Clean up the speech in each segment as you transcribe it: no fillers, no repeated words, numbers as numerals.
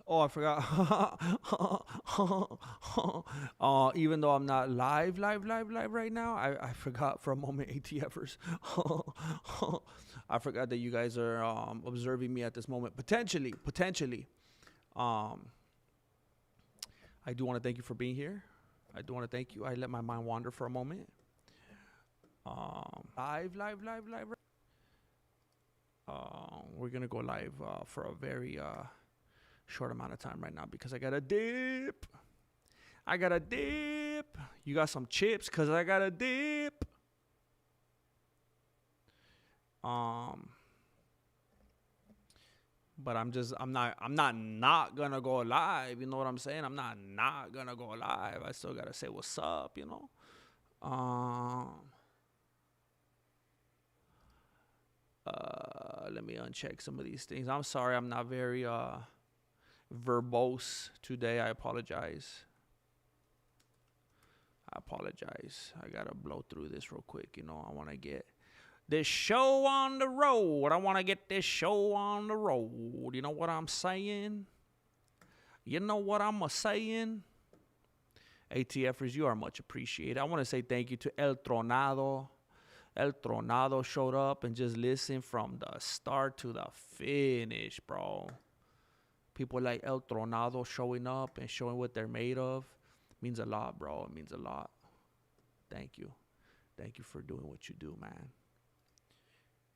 Oh, I forgot. Even though I'm not live right now, I forgot for a moment, ATFers. I forgot that you guys are observing me at this moment. Potentially. Um, I do want to thank you for being here. I do want to thank you. I let my mind wander for a moment. Live. We're gonna go live for a very short amount of time right now because I got a dip. You got some chips? Cause I got a dip. But I'm not gonna go live. You know what I'm saying? I'm not gonna go live. I still gotta say what's up. You know. Let me uncheck some of these things. I'm sorry, I'm not very verbose today. I apologize. I gotta blow through this real quick. You know, I want to get this show on the road. You know what I'm saying? ATFers, you are much appreciated. I want to say thank you to El Tronado. El Tronado showed up and just listened from the start to the finish, bro. People like El Tronado showing up and showing what they're made of means a lot, bro. It means a lot. Thank you. Thank you for doing what you do, man.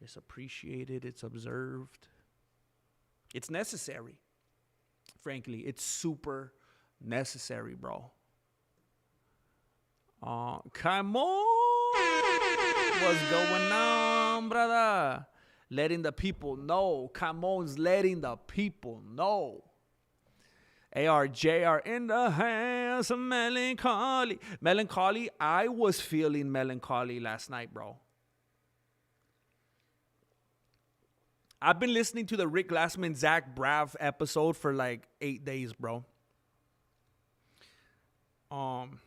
It's appreciated. It's observed. It's necessary. Frankly, it's super necessary, bro. Come on. What's going on, brother? Letting the people know. Camon's letting the people know. ARJR in the hands of melancholy. Melancholy, I was feeling melancholy last night, bro. I've been listening to the Rick Glassman, Zach Braff episode for like 8 days, bro. I've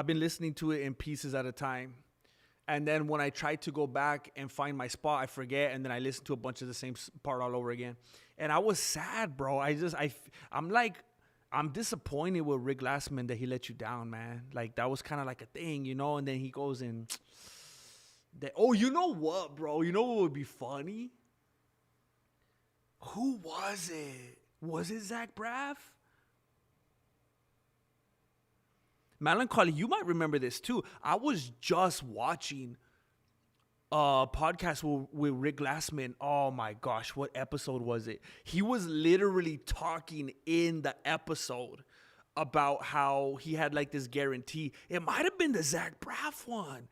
been listening to it in pieces at a time. And then when I try to go back and find my spot, I forget. And then I listen to a bunch of the same part all over again. And I was sad, bro. I'm disappointed with Rick Glassman that he let you down, man. Like, that was kind of like a thing, you know? And then he goes and... Oh, you know what, bro? You know what would be funny? Who was it? Was it Zach Braff? Melancholy, you might remember this too. I was just watching a podcast with Rick Glassman. Oh my gosh, what episode was it? He was literally talking in the episode about how he had like this guarantee. It might have been the Zach Braff one.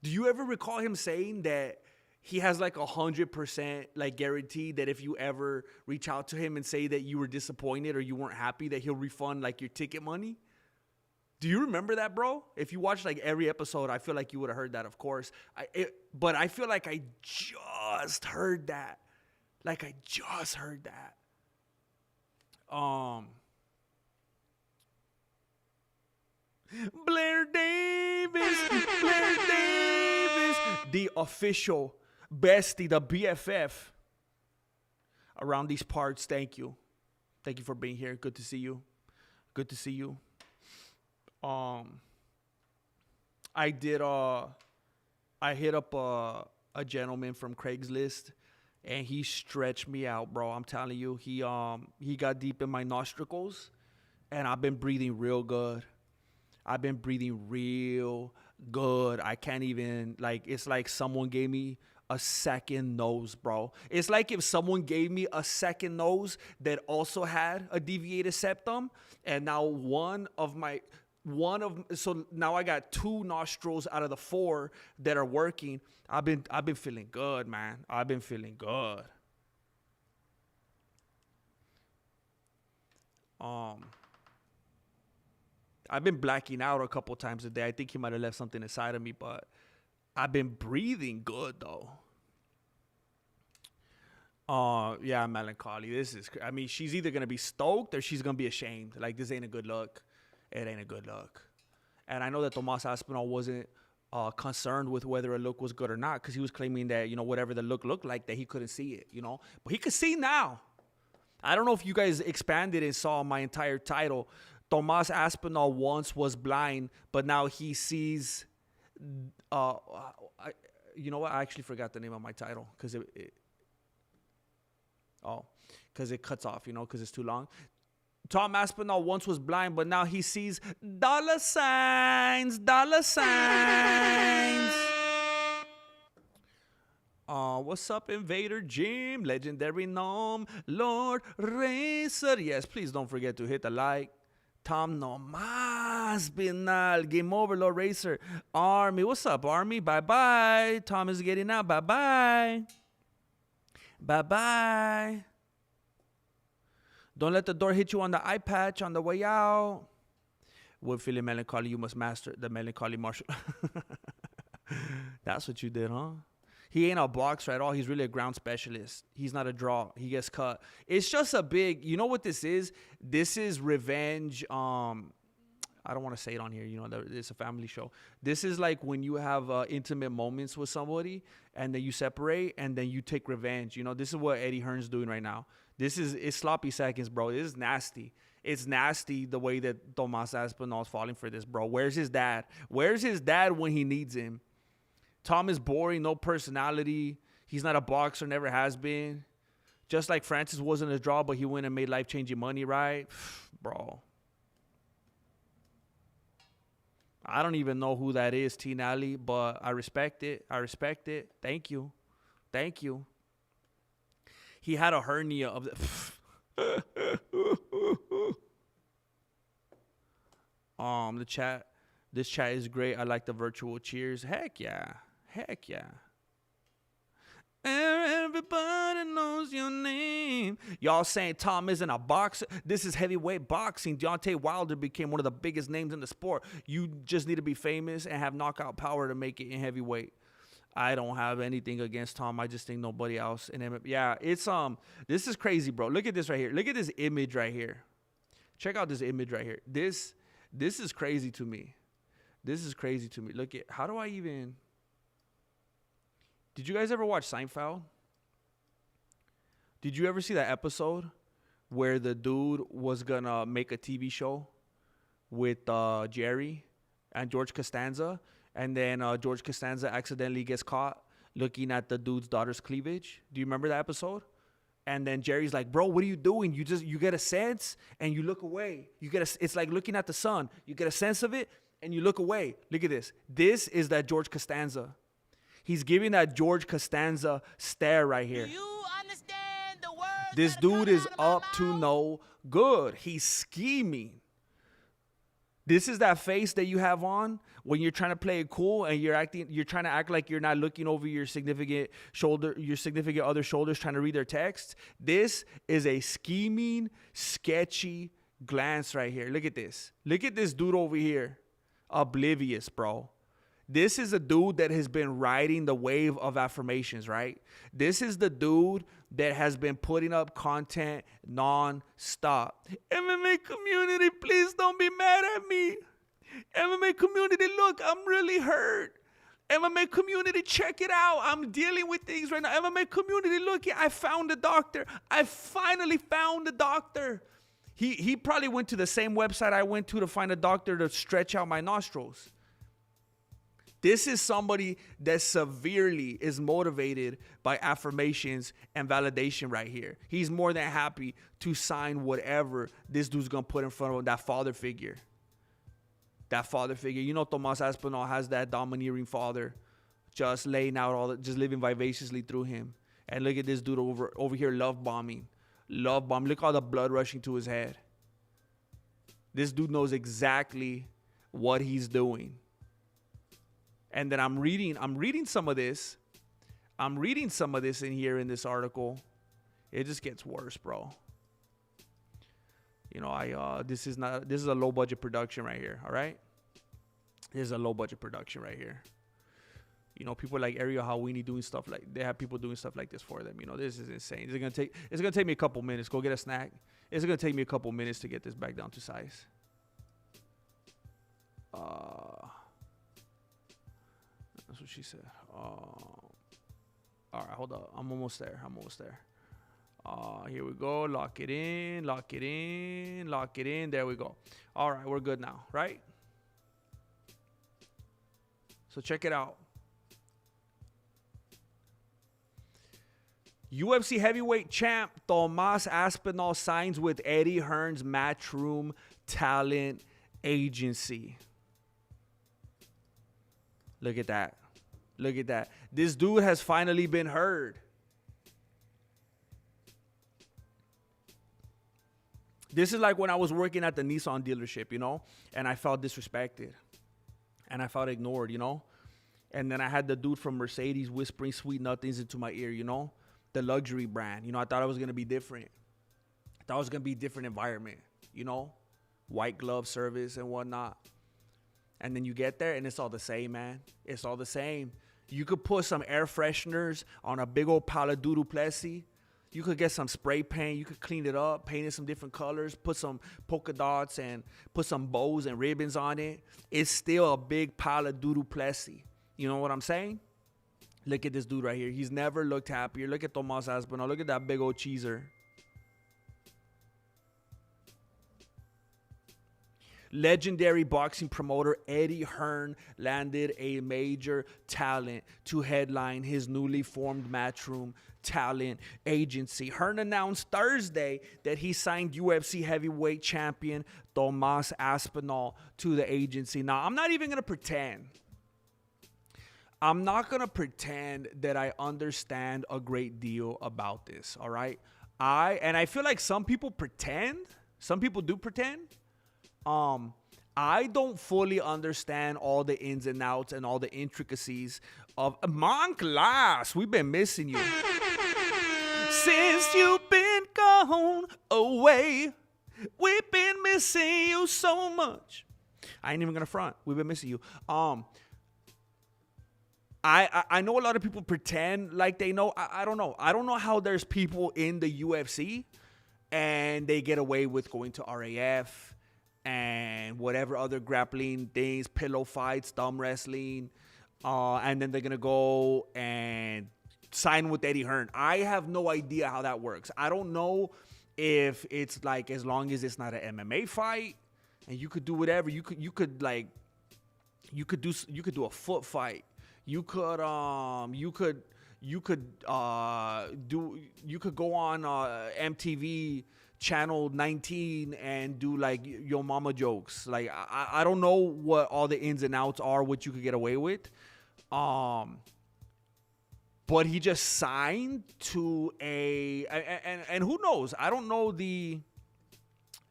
Do you ever recall him saying that he has like 100% like guarantee that if you ever reach out to him and say that you were disappointed or you weren't happy, that he'll refund like your ticket money? Do you remember that, bro? If you watched like every episode, I feel like you would have heard that, of course. But I feel like I just heard that. Blair Davis, the official bestie, the BFF around these parts. Thank you for being here. Good to see you. I hit up a gentleman from Craigslist, and he stretched me out, bro. I'm telling you, he got deep in my nostrils, and I've been breathing real good. I can't even, like, it's like someone gave me a second nose, bro. It's like if someone gave me a second nose that also had a deviated septum, and now so now I got 2 nostrils out of the 4 that are working. I've been feeling good, man. I've been feeling good. I've been blacking out a couple times a day. I think he might have left something inside of me, but I've been breathing good though. Yeah, melancholy. I mean, she's either gonna be stoked or she's gonna be ashamed. Like, this ain't a good look. It ain't a good look. And I know that Tomas Aspinall wasn't concerned with whether a look was good or not, because he was claiming that, whatever the look looked like, that he couldn't see it, But he could see now. I don't know if you guys expanded and saw my entire title. Tomas Aspinall once was blind, but now he sees. You know what? I actually forgot the name of my title because because it cuts off, because it's too long. Tom Aspinall once was blind, but now he sees dollar signs, dollar signs. What's up, Invader Jim, Legendary Gnome, Lord Racer? Yes, please don't forget to hit the like. Tom Nomas Binal, Game Over, Lord Racer. Army, what's up, Army? Bye-bye. Tom is getting out. Bye-bye. Bye-bye. Don't let the door hit you on the eye patch on the way out. When feeling melancholy, you must master the melancholy martial. That's what you did, huh? He ain't a boxer at all. He's really a ground specialist. He's not a draw. He gets cut. It's just a big, you know what this is? This is revenge. I don't want to say it on here. It's a family show. This is like when you have intimate moments with somebody and then you separate and then you take revenge. This is what Eddie Hearn's doing right now. It's sloppy seconds, bro. This is nasty. It's nasty the way that Tomas Aspinall is falling for this, bro. Where's his dad? Where's his dad when he needs him? Tom is boring, no personality. He's not a boxer, never has been. Just like Francis wasn't a draw, but he went and made life-changing money, right? Bro. I don't even know who that is, T. Nally, but I respect it. I respect it. Thank you. Thank you. He had a hernia of the... the chat. This chat is great. I like the virtual cheers. Heck yeah. Heck yeah. Everybody knows your name. Y'all saying Tom isn't a boxer. This is heavyweight boxing. Deontay Wilder became one of the biggest names in the sport. You just need to be famous and have knockout power to make it in heavyweight. I don't have anything against Tom. I just think nobody else in him. Yeah, it's this is crazy, bro. Look at this right here. Look at this image right here. Check out this image right here. This is crazy to me. This is crazy to me. Look at, how do I even... Did you guys ever watch Seinfeld? Did you ever see that episode where the dude was going to make a TV show with Jerry and George Costanza? And then George Costanza accidentally gets caught looking at the dude's daughter's cleavage. Do you remember that episode? And then Jerry's like, bro, what are you doing? You get a sense and you look away. It's like looking at the sun. You get a sense of it and you look away. Look at this. This is that George Costanza. He's giving that George Costanza stare right here. Do you understand the words? This dude is up to no good. He's scheming. This is that face that you have on when you're trying to play it cool and you're trying to act like you're not looking over your significant other's shoulders trying to read their texts. This is a scheming, sketchy glance right here. Look at this. Look at this dude over here. Oblivious, bro. This is a dude that has been riding the wave of affirmations, right? This is the dude that has been putting up content non-stop. MMA community, please don't be mad at me. MMA community, look, I'm really hurt. MMA community, check it out. I'm dealing with things right now. MMA community, look, I found a doctor. I finally found a doctor. He probably went to the same website I went to find a doctor to stretch out my nostrils. This is somebody that severely is motivated by affirmations and validation right here. He's more than happy to sign whatever this dude's going to put in front of him, that father figure. That father figure. You know, Tomas Aspinall has that domineering father just laying out just living vivaciously through him. And look at this dude over here love bombing. Love bomb. Look at all the blood rushing to his head. This dude knows exactly what he's doing. And then I'm reading some of this. I'm reading some of this in here in this article. It just gets worse, bro. You know, this is a low budget production right here, all right? This is a low budget production right here. You know, people like Ariel Hawini doing stuff like, they have people doing stuff like this for them. You know, this is insane. It's gonna take me a couple minutes. Go get a snack. It's gonna take me a couple minutes to get this back down to size. That's what she said. All right, hold up. I'm almost there. Here we go. Lock it in. There we go. All right, we're good now, right? So check it out. UFC heavyweight champ Tomas Aspinall signs with Eddie Hearn's Matchroom Talent Agency. Look at that. This dude has finally been heard. This is like when I was working at the Nissan dealership, you know, and I felt disrespected and I felt ignored, you know, and then I had the dude from Mercedes whispering sweet nothings into my ear, you know, the luxury brand. You know, I thought it was going to be different. I thought it was going to be a different environment, you know, white glove service and whatnot. And then you get there and it's all the same, man. It's all the same. You could put some air fresheners on a big old pile of doodoo plessy. You could get some spray paint. You could clean it up, paint it some different colors, put some polka dots and put some bows and ribbons on it. It's still a big pile of doodoo plessy. You know what I'm saying? Look at this dude right here. He's never looked happier. Look at Tomas Aspinall. Look at that big old cheeser. Legendary boxing promoter Eddie Hearn landed a major talent to headline his newly formed Matchroom Talent Agency. Hearn announced Thursday that he signed UFC heavyweight champion Tomas Aspinall to the agency. Now, I'm not even going to pretend. I'm not going to pretend that I understand a great deal about this, all right? I feel like some people pretend. Some people do pretend. I don't fully understand all the ins and outs and all the intricacies of Monclas. We've been missing you. Since you've been gone away, we've been missing you so much. I ain't even gonna front. We've been missing you. I know a lot of people pretend like they know. I don't know. I don't know how there's people in the UFC and they get away with going to RAF and whatever other grappling things, pillow fights, thumb wrestling, and then they're going to go and sign with Eddie Hearn. I have no idea how that works. I don't know if it's like as long as it's not an MMA fight and you could do whatever. You could do a foot fight. You could go on MTV channel 19 and do like Yo Mama jokes. Like I don't know what all the ins and outs are, what you could get away with. But he just signed to and who knows? I don't know the.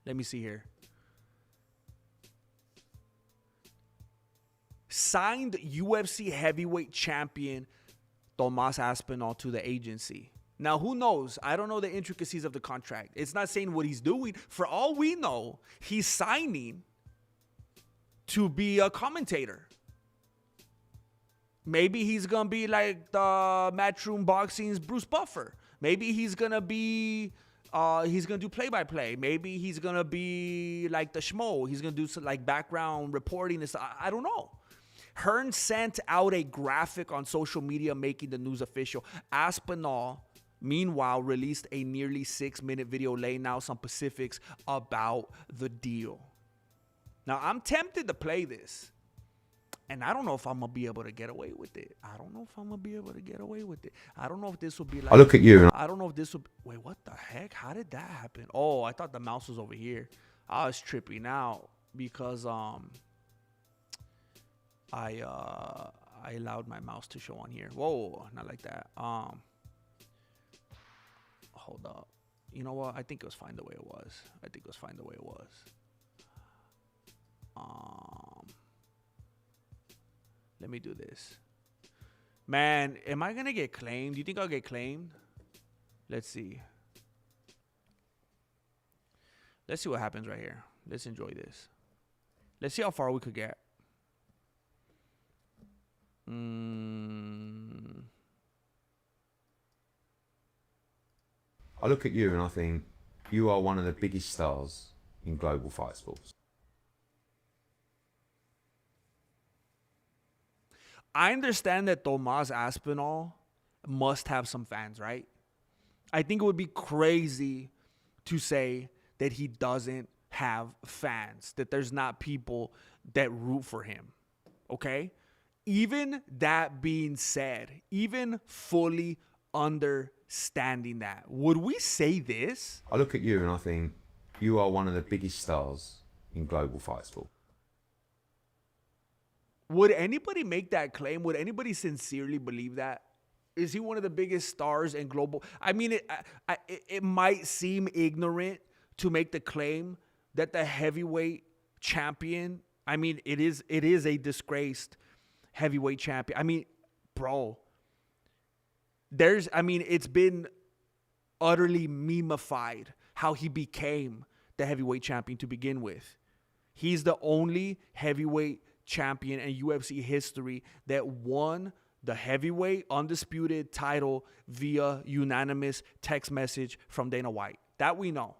Let me see here. Signed UFC heavyweight champion Tomas Aspinall to the agency. Now, who knows? I don't know the intricacies of the contract. It's not saying what he's doing. For all we know, he's signing to be a commentator. Maybe he's going to be like the Matchroom Boxing's Bruce Buffer. Maybe he's going to be, he's going to do play-by-play. Maybe he's going to be like the Schmo. He's going to do some like background reporting and stuff. I don't know. Hearn sent out a graphic on social media making the news official. Aspinall, meanwhile, released a nearly 6-minute video laying out some specifics about the deal. Now, I'm tempted to play this, and I don't know if I'm going to be able to get away with it. I don't know if this will be like... I look at you. I don't know if this will... Wait, what the heck? How did that happen? Oh, I thought the mouse was over here. I was tripping out because I allowed my mouse to show on here. Whoa, not like that. Hold up. You know what? I think it was fine the way it was. Let me do this. Man, am I going to get claimed? Do you think I'll get claimed? Let's see. Let's see what happens right here. Let's enjoy this. Let's see how far we could get. I look at you and I think you are one of the biggest stars in global fight sports. I understand that Tomas Aspinall must have some fans, right? I think it would be crazy to say that he doesn't have fans, that there's not people that root for him, okay? Even that being said, even fully understanding that, would we say this? I look at you and I think you are one of the biggest stars in global fight sport. Would anybody make that claim? Would anybody sincerely believe that? Is he one of the biggest stars in global? I mean, it might seem ignorant to make the claim that the heavyweight champion, I mean, it is a disgraced heavyweight champion. I mean, bro, it's been utterly memeified how he became the heavyweight champion to begin with. He's the only heavyweight champion in UFC history that won the heavyweight undisputed title via unanimous text message from Dana White. That we know.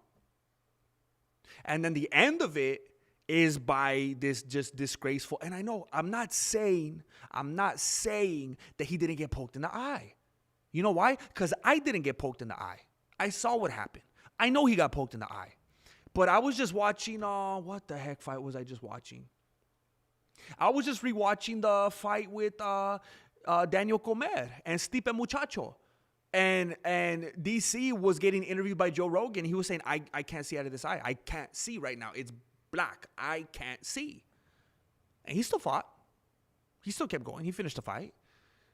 And then the end of it is by this just disgraceful. And I know I'm not saying that he didn't get poked in the eye. You know why? Because I didn't get poked in the eye. I saw what happened. I know he got poked in the eye. But I was just watching, what the heck fight was I just watching? I was just rewatching the fight with Daniel Comer and Stipe Muchacho. And DC was getting interviewed by Joe Rogan. He was saying, I can't see out of this eye. I can't see right now. It's black. I can't see. And he still fought. He still kept going. He finished the fight.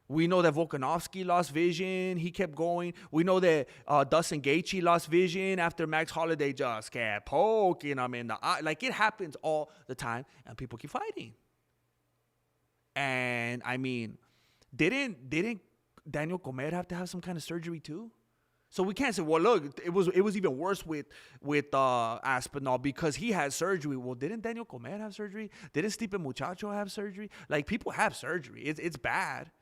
We know that Volkanovski lost vision. He kept going. We know that Dustin Gaethje lost vision after Max Holloway just kept poking him in the eye. Like, it happens all the time, and people keep fighting. And, I mean, didn't Daniel Comer have to have some kind of surgery too? So we can't say, well, look, it was even worse with Aspinall because he had surgery. Well, didn't Daniel Comer have surgery? Didn't Stipe Muchacho have surgery? Like, people have surgery. It's bad.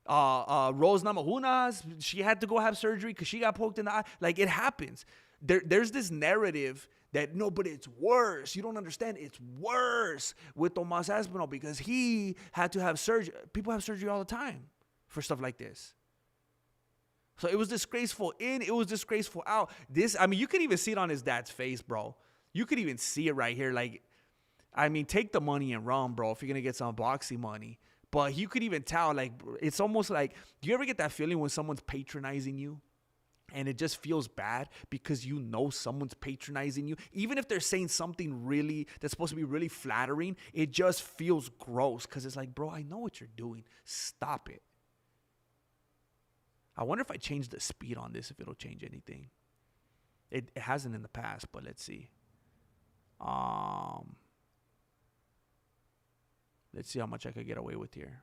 Rose Namajunas, she had to go have surgery because she got poked in the eye. Like, it happens. There's this narrative that, no, but it's worse. You don't understand. It's worse with Tomas Aspinall because he had to have surgery. People have surgery all the time for stuff like this. So it was disgraceful in, it was disgraceful out. This, I mean, you could even see it on his dad's face, bro. You could even see it right here. Like, I mean, take the money and run, bro, if you're going to get some boxing money. But you could even tell, like, it's almost like, do you ever get that feeling when someone's patronizing you? And it just feels bad because you know someone's patronizing you. Even if they're saying something really, that's supposed to be really flattering, it just feels gross because it's like, bro, I know what you're doing. Stop it. I wonder if I change the speed on this, if it'll change anything. It hasn't in the past, but let's see. Let's see how much I could get away with here.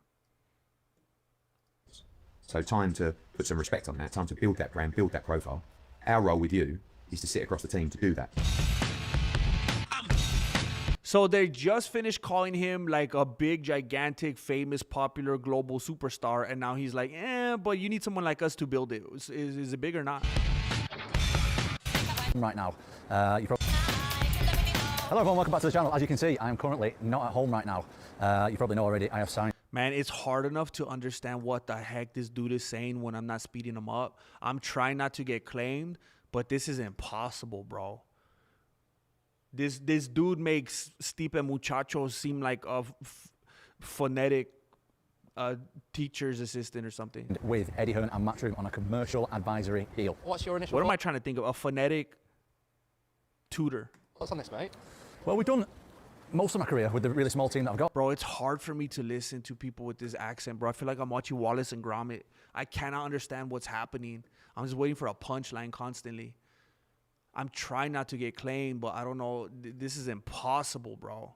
So time to put some respect on that, time to build that brand, build that profile. Our role with you is to sit across the team to do that. So they just finished calling him like a big, gigantic, famous, popular, global superstar. And now he's like, but you need someone like us to build it. Is it big or not? Right now. Hello everyone, welcome back to the channel. As you can see, I am currently not at home right now. You probably know already, I have signed. Man, it's hard enough to understand what the heck this dude is saying when I'm not speeding him up. I'm trying not to get claimed, but this is impossible, bro. This dude makes Stipe Muchacho seem like a phonetic teacher's assistant or something. With Eddie Hearn and Matchroom on a commercial advisory deal. What's your initial What am I trying to think of? A phonetic tutor. What's on this, mate? Well, we've done most of my career with the really small team that I've got. Bro, it's hard for me to listen to people with this accent, bro. I feel like I'm watching Wallace and Gromit. I cannot understand what's happening. I'm just waiting for a punchline constantly. I'm trying not to get claimed, but I don't know. This is impossible, bro.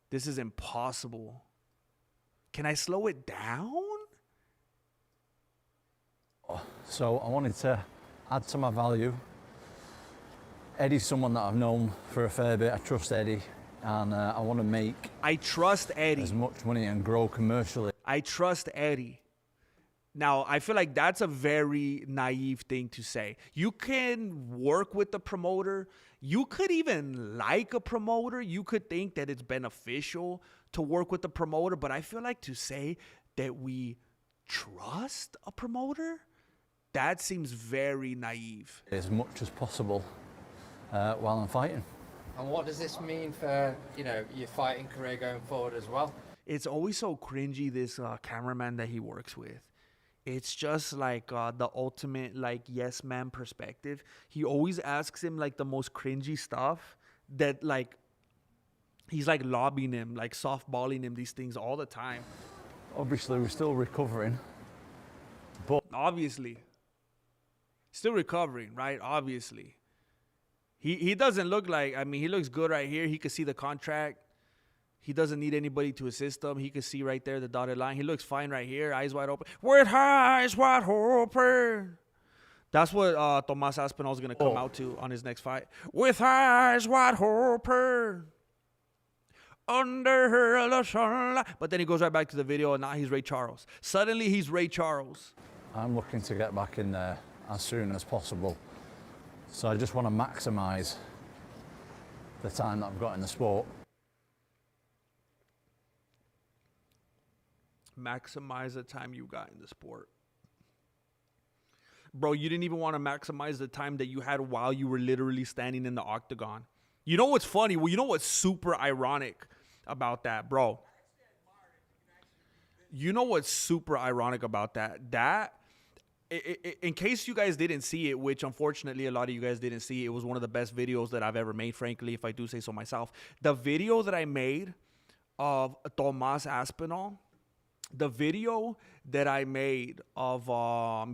This is impossible. Can I slow it down? So I wanted to add to my value. Eddie's someone that I've known for a fair bit. I trust Eddie, and I want to make I trust Eddie. as much money and grow commercially. I trust Eddie. Now, I feel like that's a very naive thing to say. You can work with the promoter. You could even like a promoter. You could think that it's beneficial to work with the promoter, but I feel like to say that we trust a promoter, that seems very naive. As much as possible while I'm fighting. And what does this mean for, you know, your fighting career going forward as well? It's always so cringy, this cameraman that he works with. It's just like the ultimate like yes man perspective. He always asks him like the most cringy stuff that like he's like lobbying him, like softballing him these things all the time. Obviously, we're still recovering, but Obviously. Still recovering, right? Obviously. He doesn't look like, I mean, he looks good right here. He could see the contract. He doesn't need anybody to assist him. He could see right there the dotted line. He looks fine right here, eyes wide open. With eyes wide open. That's what Tomas Aspinall is going to come out to on his next fight. With eyes wide open. Under the sunlight. But then he goes right back to the video, and now he's Ray Charles. Suddenly, he's Ray Charles. I'm looking to get back in there as soon as possible. So I just want to maximise the time that I've got in the sport. Maximize the time you got in the sport. Bro, you didn't even want to maximize the time that you had while you were literally standing in the octagon. You know what's funny? Well, you know what's super ironic about that, bro? You know what's super ironic about that? In case you guys didn't see it, which unfortunately a lot of you guys didn't see, it was one of the best videos that I've ever made, frankly, if I do say so myself. The video that I made of Tomas Aspinall, the video that I made of I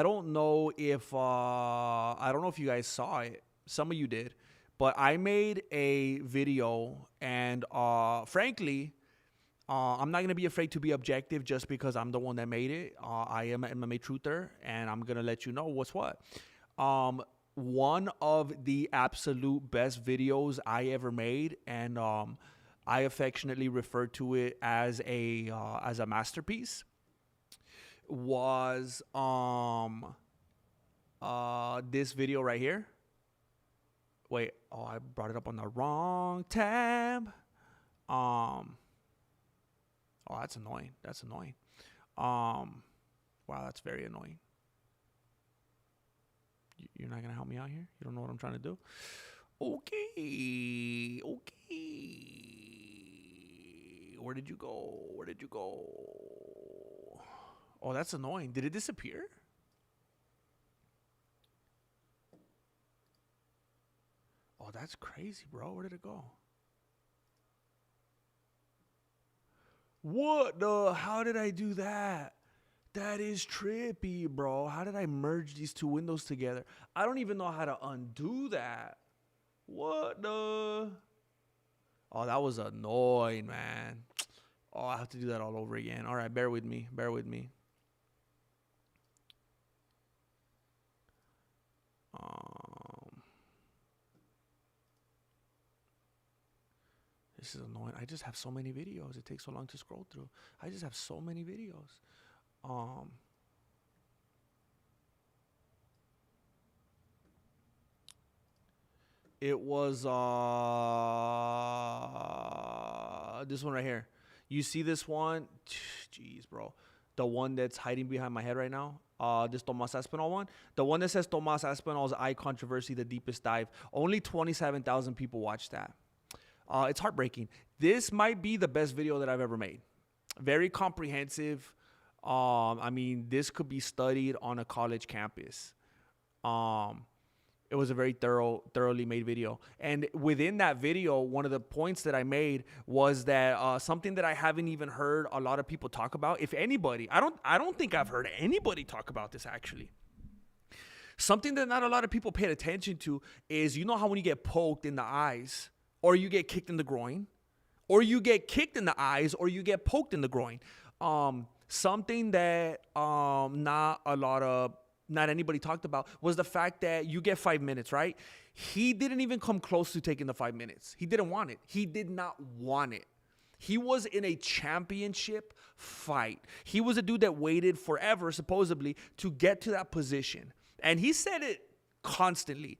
don't know if you guys saw it. Some of you did, but I made a video, and frankly, I'm not gonna be afraid to be objective just because I'm the one that made it. I am an MMA truther, and I'm gonna let you know what's what. One of the absolute best videos I ever made, and I affectionately refer to it as a masterpiece, was this video right here. Wait, I brought it up on the wrong tab. Oh, that's annoying. Wow, that's very annoying. You're not gonna help me out here? You don't know what I'm trying to do? Okay. Where did you go? Oh, that's annoying. Did it disappear? Oh, that's crazy, bro. Where did it go? What the? How did I do that? That is trippy, bro. How did I merge these two windows together? I don't even know how to undo that. What the? Oh, that was annoying, man. Oh, I have to do that all over again. All right, bear with me. This is annoying. I just have so many videos. It takes so long to scroll through. I just have so many videos. It was this one right here. You see this one? Jeez, bro. The one that's hiding behind my head right now. This Tomas Aspinall one. The one that says Tomas Aspinall's eye controversy, the deepest dive. Only 27,000 people watched that. It's heartbreaking. This might be the best video that I've ever made. Very comprehensive. I mean, this could be studied on a college campus. It was a very thoroughly made video. And within that video, one of the points that I made was that something that I haven't even heard a lot of people talk about. If anybody, I don't think I've heard anybody talk about this actually. Something that not a lot of people paid attention to is, you know how when you get poked in the eyes, or you get kicked in the groin, or you get kicked in the eyes, or you get poked in the groin. Something that not anybody talked about was the fact that you get 5 minutes, right? He didn't even come close to taking the 5 minutes. He didn't want it. He did not want it. He was in a championship fight. He was a dude that waited forever, supposedly, to get to that position. And he said it constantly.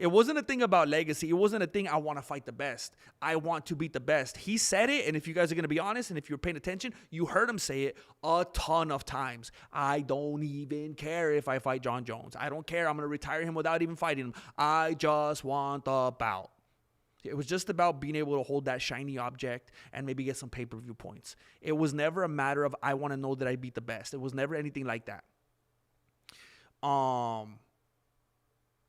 It wasn't a thing about legacy. It wasn't a thing, I want to fight the best. I want to beat the best. He said it, and if you guys are going to be honest, and if you're paying attention, you heard him say it a ton of times. I don't even care if I fight John Jones. I don't care. I'm going to retire him without even fighting him. I just want the bout. It was just about being able to hold that shiny object and maybe get some pay-per-view points. It was never a matter of, I want to know that I beat the best. It was never anything like that.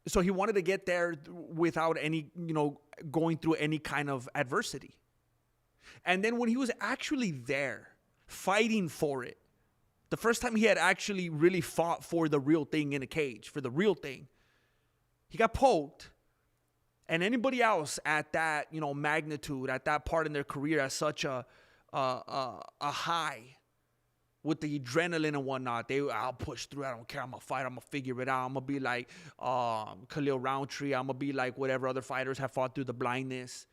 So he wanted to get there without any, going through any kind of adversity. And then when he was actually there, fighting for it, the first time he had actually really fought for the real thing in a cage, for the real thing, he got poked. And anybody else at that, magnitude, at that part in their career, at such a high, with the adrenaline and whatnot, I'll push through. I don't care. I'm going to fight. I'm going to figure it out. I'm going to be like Khalil Roundtree. I'm going to be like whatever other fighters have fought through the blindness.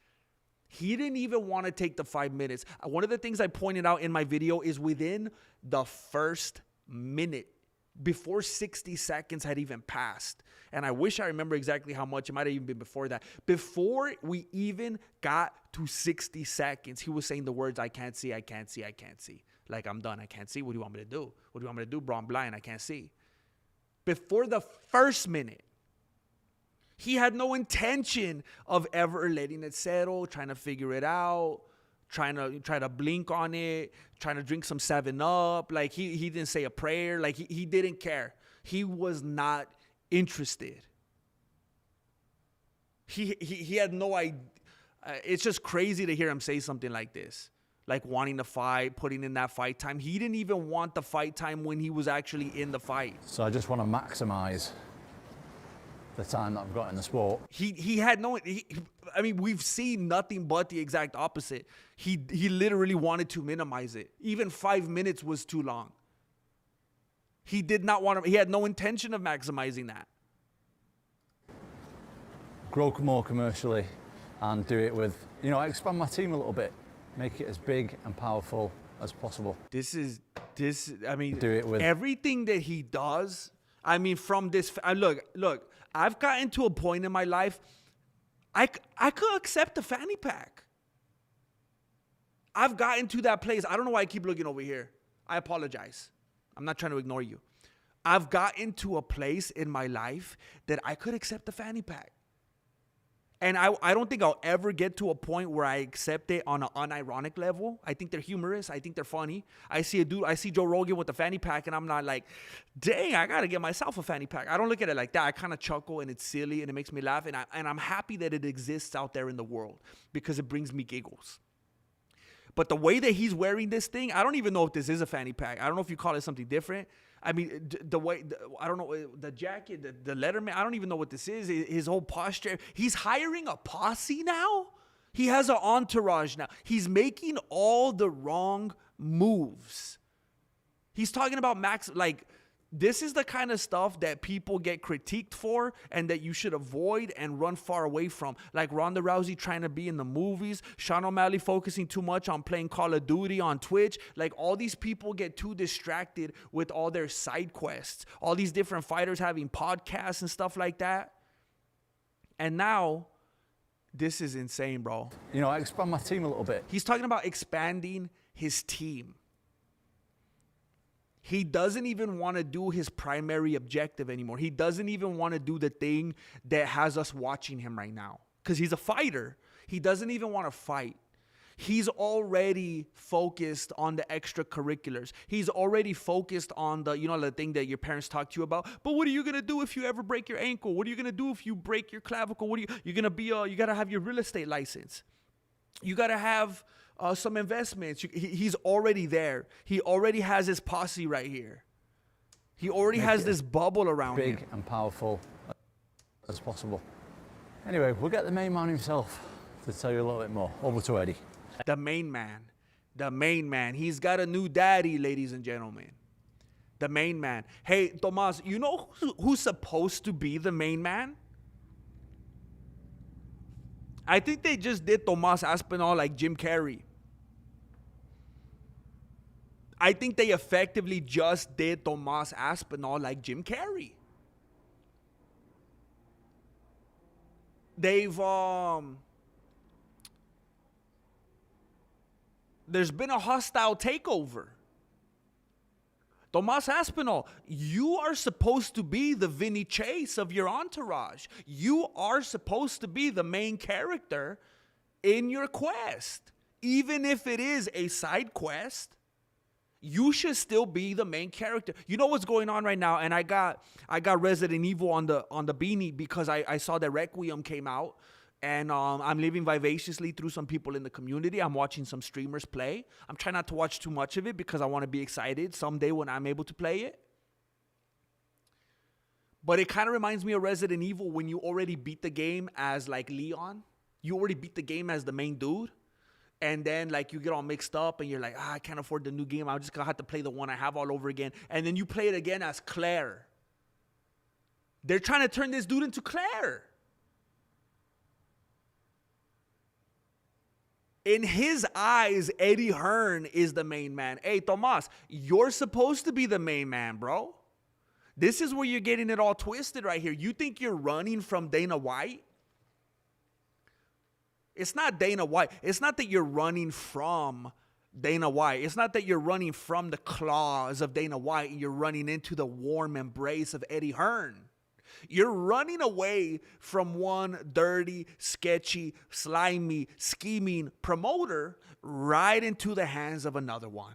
He didn't even want to take the 5 minutes. One of the things I pointed out in my video is within the first minute, before 60 seconds had even passed, and I wish I remember exactly how much. It might have even been before that. Before we even got to 60 seconds, he was saying the words, I can't see, I can't see, I can't see. Like, I'm done. I can't see. What do you want me to do? What do you want me to do, bro? I'm blind. I can't see. Before the first minute, he had no intention of ever letting it settle, trying to figure it out, trying to blink on it, trying to drink some 7-Up. Like, he didn't say a prayer. Like, he didn't care. He was not interested. He had no idea. It's just crazy to hear him say something like this. Like wanting to fight, putting in that fight time. He didn't even want the fight time when he was actually in the fight. So I just want to maximize the time that I've got in the sport. He had no, we've seen nothing but the exact opposite. He literally wanted to minimize it. Even 5 minutes was too long. He did not want to, he had no intention of maximizing that. Grow more commercially and do it with, expand my team a little bit. Make it as big and powerful as possible. Do it with everything that he does. From this, look, I've gotten to a point in my life, I could accept a fanny pack. I've gotten to that place. I don't know why I keep looking over here. I apologize. I'm not trying to ignore you. I've gotten to a place in my life that I could accept a fanny pack. And I don't think I'll ever get to a point where I accept it on an unironic level. I think they're humorous. I think they're funny. I see Joe Rogan with a fanny pack, and I'm not like, dang, I got to get myself a fanny pack. I don't look at it like that. I kind of chuckle, and it's silly, and it makes me laugh. And I'm happy that it exists out there in the world because it brings me giggles. But the way that he's wearing this thing, I don't even know if this is a fanny pack. I don't know if you call it something different. I don't know, the jacket, the Letterman, I don't even know what this is. His whole posture. He's hiring a posse now. He has an entourage now. He's making all the wrong moves. He's talking about this is the kind of stuff that people get critiqued for and that you should avoid and run far away from. Like Ronda Rousey trying to be in the movies, Sean O'Malley focusing too much on playing Call of Duty on Twitch. Like all these people get too distracted with all their side quests. All these different fighters having podcasts and stuff like that. And now, this is insane, bro. I expand my team a little bit. He's talking about expanding his team. He doesn't even want to do his primary objective anymore. He doesn't even want to do the thing that has us watching him right now. Because he's a fighter. He doesn't even want to fight. He's already focused on the extracurriculars. He's already focused on the thing that your parents talk to you about. But what are you going to do if you ever break your ankle? What are you going to do if you break your clavicle? You're going to be, you got to have your real estate license. You got to have some investments. He's already there. He already has his posse right here. He already has this bubble around him. Big and powerful as possible. Anyway, we'll get the main man himself to tell you a little bit more. Over to Eddie. The main man. He's got a new daddy, ladies and gentlemen. The main man. Hey, Tomas, you know who's supposed to be the main man? I think they just did Tomas Aspinall like Jim Carrey. I think they effectively just did Tomas Aspinall like Jim Carrey. they've there's been a hostile takeover. Tomas Aspinall, you are supposed to be the Vinny Chase of your entourage. You are supposed to be the main character in your quest. Even if it is a side quest, you should still be the main character. You know what's going on right now? And I got Resident Evil on the beanie because I saw that Requiem came out. And I'm living vivaciously through some people in the community. I'm watching some streamers play. I'm trying not to watch too much of it because I want to be excited someday when I'm able to play it. But it kind of reminds me of Resident Evil when you already beat the game as like Leon. You already beat the game as the main dude. And then like you get all mixed up and you're like, I can't afford the new game. I'm just going to have to play the one I have all over again. And then you play it again as Claire. They're trying to turn this dude into Claire. In his eyes, Eddie Hearn is the main man. Hey, Tomas, you're supposed to be the main man, bro. This is where you're getting it all twisted right here. You think you're running from Dana White? It's not Dana White. It's not that you're running from Dana White. It's not that you're running from the claws of Dana White and you're running into the warm embrace of Eddie Hearn. You're running away from one dirty, sketchy, slimy, scheming promoter right into the hands of another one.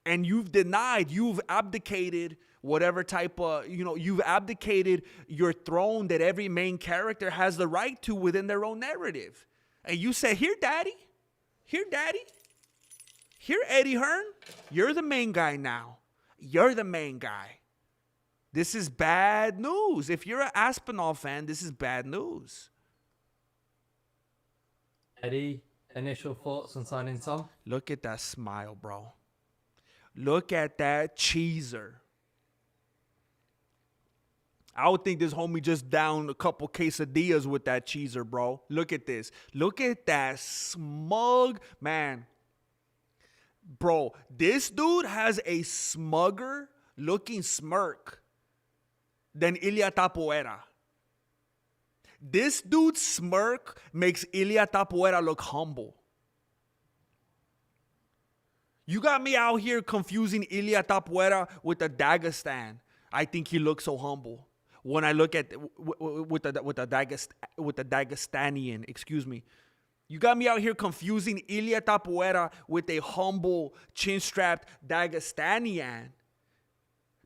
And you've denied, you've abdicated whatever type of, you've abdicated your throne that every main character has the right to within their own narrative. And you say, here, daddy, here, Eddie Hearn, you're the main guy now. You're the main guy. This is bad news. If you're an Aspinall fan, this is bad news. Eddie, initial thoughts on signing Tom? Look at that smile, bro. Look at that cheeser. I would think this homie just downed a couple quesadillas with that cheeser, bro. Look at this. Look at that smug man. Bro, this dude has a smugger looking smirk than Ilya Tapoera. This dude's smirk makes Ilya Tapoera look humble. You got me out here confusing Ilya Tapoera with the Dagestan. I think he looks so humble. When I look at with the Dagestanian, excuse me. You got me out here confusing Ilya Tapoera with a humble, chin-strapped Dagestanian.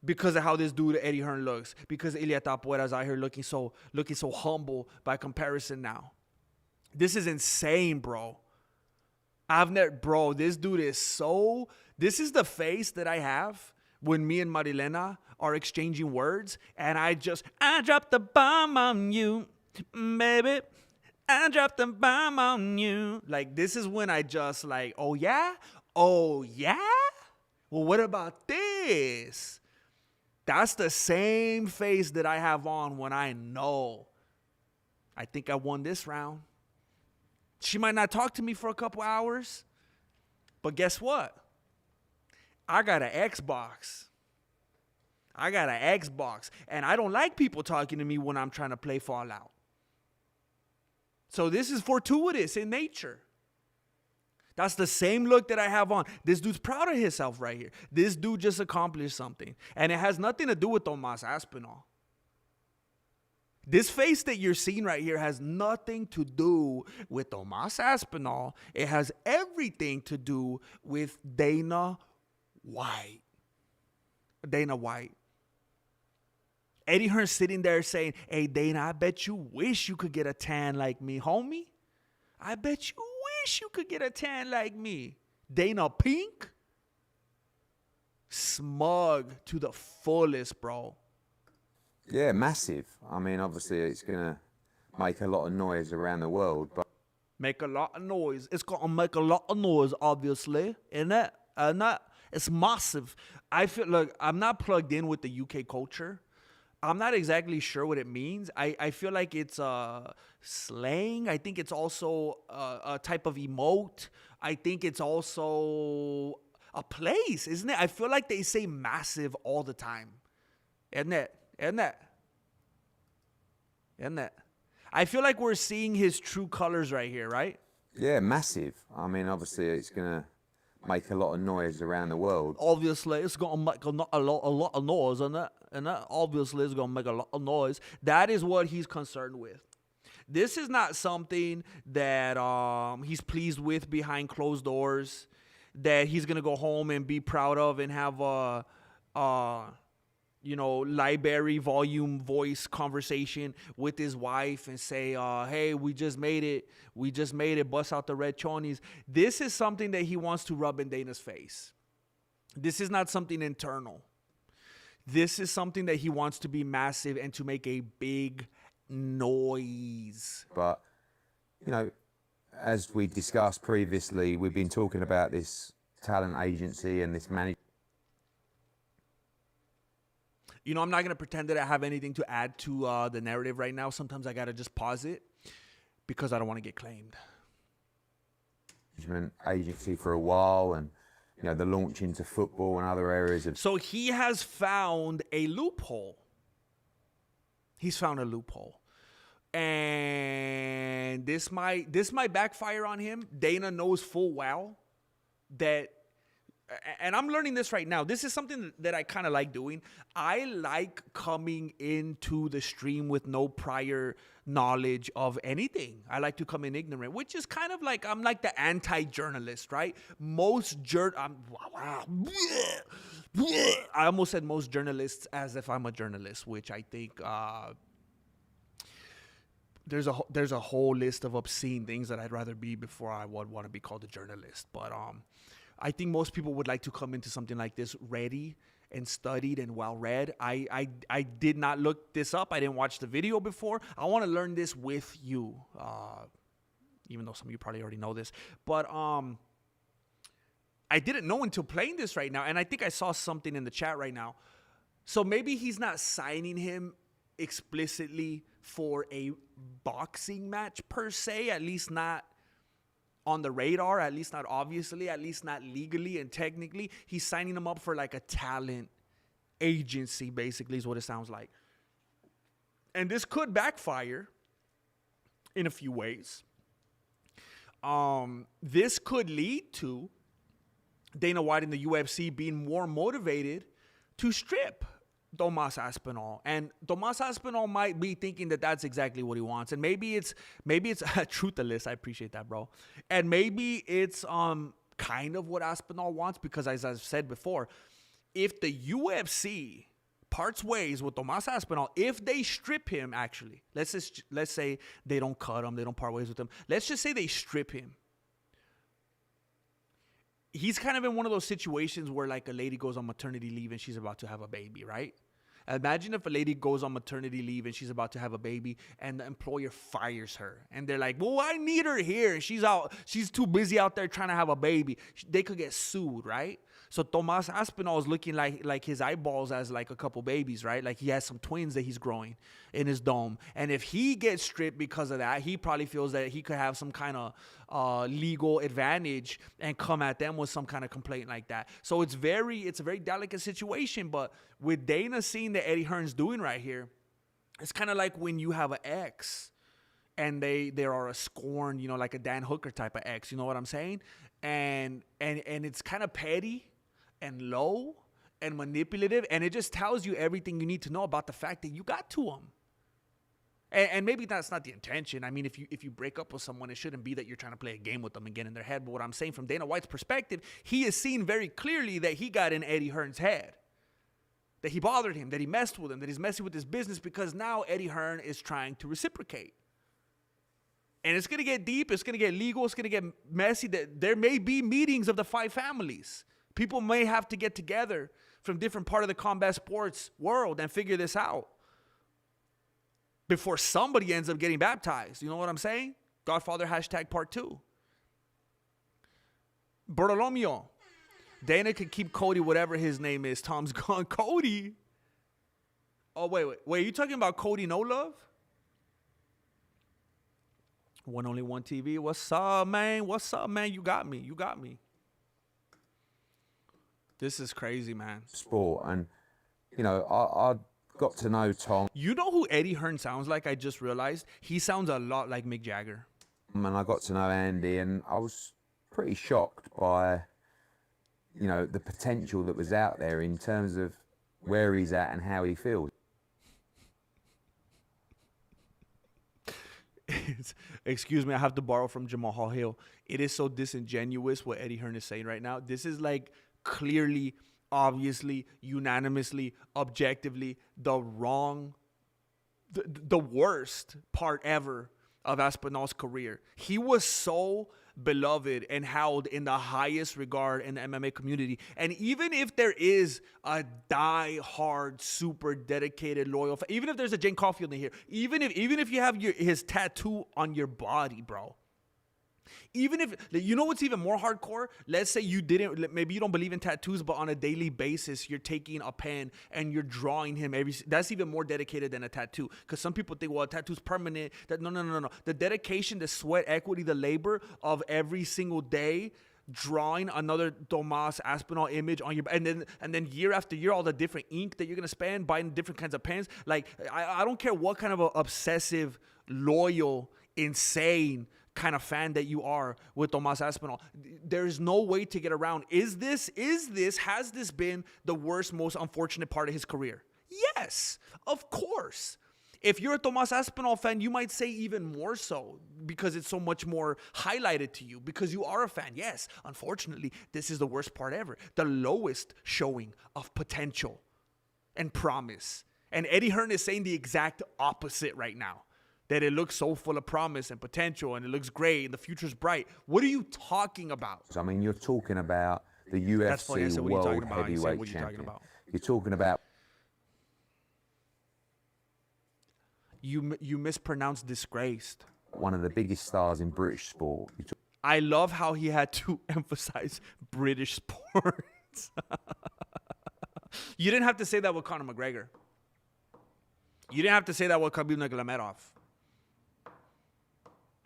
Because of how this dude Eddie Hearn looks. Because Ilya Tapoera's out here looking so humble by comparison now. This is insane, bro. This dude is so... This is the face that I have when me and Marilena are exchanging words. And I dropped the bomb on you, baby. I dropped the bomb on you. Like, this is when I just like, oh yeah? Oh yeah? Well, what about this? That's the same face that I have on when I know I think I won this round. She might not talk to me for a couple hours, but guess what? I got an Xbox. And I don't like people talking to me when I'm trying to play Fallout. So this is fortuitous in nature. That's the same look that I have on. This dude's proud of himself right here. This dude just accomplished something. And it has nothing to do with Tomas Aspinall. This face that you're seeing right here has nothing to do with Tomas Aspinall. It has everything to do with Dana White. Eddie Hearn sitting there saying, hey, Dana, I bet you wish you could get a tan like me, homie. I bet you wish you could get a tan like me. Dana Pink? Smug to the fullest, bro. Yeah, massive. I mean, obviously, it's going to make a lot of noise around the world, but... Make a lot of noise. It's going to make a lot of noise, obviously. Isn't it? It's massive. I feel like I'm not plugged in with the UK culture. I'm not exactly sure what it means. I feel like it's slang. I think it's also a type of emote. I think it's also a place, isn't it? I feel like they say massive all the time. Isn't it? Isn't that? I feel like we're seeing his true colors right here, right? Yeah, massive. I mean, obviously, it's gonna make a lot of noise around the world. Obviously, it's gonna make a lot of noise, and that obviously is gonna make a lot of noise. That is what he's concerned with. This is not something that he's pleased with behind closed doors, that he's gonna go home and be proud of and have a library volume voice conversation with his wife and say, hey, we just made it, bust out the red chonies. This is something that he wants to rub in Dana's face. This is not something internal. This is something that he wants to be massive and to make a big noise. But, as we discussed previously, we've been talking about this talent agency and this management. I'm not going to pretend that I have anything to add to the narrative right now. Sometimes I got to just pause it because I don't want to get claimed. Agency for a while, and the launch into football and other areas of. So he has found a loophole. He's found a loophole, and this might backfire on him. Dana knows full well that, and I'm learning this right now. This is something that I kind of like doing. I like coming into the stream with no prior knowledge of anything. I like to come in ignorant, which is kind of like, I'm like the anti-journalist, right? I almost said most journalists as if I'm a journalist, which I think there's a whole list of obscene things that I'd rather be before I would want to be called a journalist. But I think most people would like to come into something like this ready and studied and well-read. I did not look this up. I didn't watch the video before. I want to learn this with you, even though some of you probably already know this. But I didn't know until playing this right now, and I think I saw something in the chat right now. So maybe he's not signing him explicitly for a boxing match per se, at least not on the radar, at least not obviously, at least not legally and technically. He's signing him up for like a talent agency, basically, is what it sounds like. And this could backfire in a few ways. This could lead to Dana White and the UFC being more motivated to strip Tomas Aspinall, and Tomas Aspinall might be thinking that that's exactly what he wants, and maybe it's Truthless. I appreciate that, bro. And maybe it's kind of what Aspinall wants, because as I've said before, if the UFC parts ways with Tomas Aspinall, if they strip him, actually, let's say they don't cut him, they don't part ways with him. Let's just say they strip him. He's kind of in one of those situations where like a lady goes on maternity leave and she's about to have a baby, right? Imagine if a lady goes on maternity leave and she's about to have a baby and the employer fires her. And they're like, well, I need her here. She's too busy out there trying to have a baby. They could get sued, right? So Tomas Aspinall is looking like his eyeballs as like a couple babies, right? Like he has some twins that he's growing in his dome. And if he gets stripped because of that, he probably feels that he could have some kind of legal advantage and come at them with some kind of complaint like that. So it's a very delicate situation. But with Dana seeing that Eddie Hearn's doing right here, it's kind of like when you have an ex and they are a scorn, like a Dan Hooker type of ex, you know what I'm saying? And it's kind of petty and low and manipulative, and it just tells you everything you need to know about the fact that you got to him. And maybe that's not the intention. I mean, if you break up with someone, it shouldn't be that you're trying to play a game with them and get in their head. But what I'm saying from Dana White's perspective, he has seen very clearly that he got in Eddie Hearn's head, that he bothered him, that he messed with him, that he's messing with his business, because now Eddie Hearn is trying to reciprocate. And it's going to get deep. It's going to get legal. It's going to get messy. There may be meetings of the five families. People may have to get together from different part of the combat sports world and figure this out before somebody ends up getting baptized. You know what I'm saying? Godfather #2. Bartolomeo. Dana could keep Cody, whatever his name is. Tom's gone. Cody. Oh, wait. You talking about Cody No Love? Only one TV. What's up, man? You got me. This is crazy, man. Sport, and I got to know Tom, You know who Eddie Hearn sounds like? I just realized he sounds a lot like Mick Jagger. and I got to know Andy, and I was pretty shocked by, you know, the potential that was out there in terms of where he's at and how he feels. Excuse me, I have to borrow from Jamal Hill. It is so disingenuous what Eddie Hearn is saying right now. This is like clearly, obviously, unanimously, objectively the worst part ever of Aspinall's career. He was so beloved and held in the highest regard in the MMA community. And even if there is a die-hard, super dedicated, loyal, even if there's a Jane Caulfield in here, even if you have his tattoo on your body, bro. Even if, you know what's even more hardcore? Let's say maybe you don't believe in tattoos, but on a daily basis, you're taking a pen and you're drawing him that's even more dedicated than a tattoo. Because some people think, well, a tattoo's permanent. No. The dedication, the sweat equity, the labor of every single day, drawing another Tomas Aspinall image on your, and then year after year, all the different ink that you're going to spend, buying different kinds of pens. Like, I don't care what kind of a obsessive, loyal, insane kind of fan that you are with Tomas Aspinall. There's no way to get around. Has this been the worst, most unfortunate part of his career? Yes, of course. If you're a Tomas Aspinall fan, you might say even more so because it's so much more highlighted to you because you are a fan. Yes, unfortunately, this is the worst part ever. The lowest showing of potential and promise. And Eddie Hearn is saying the exact opposite right now. That it looks so full of promise and potential and it looks great and the future's bright. What are you talking about? I mean, you're talking about the UFC World Heavyweight Champion. You're talking about... You mispronounced disgraced. One of the biggest stars in British sport. I love how he had to emphasize British sports. You didn't have to say that with Conor McGregor. You didn't have to say that with Khabib Nurmagomedov.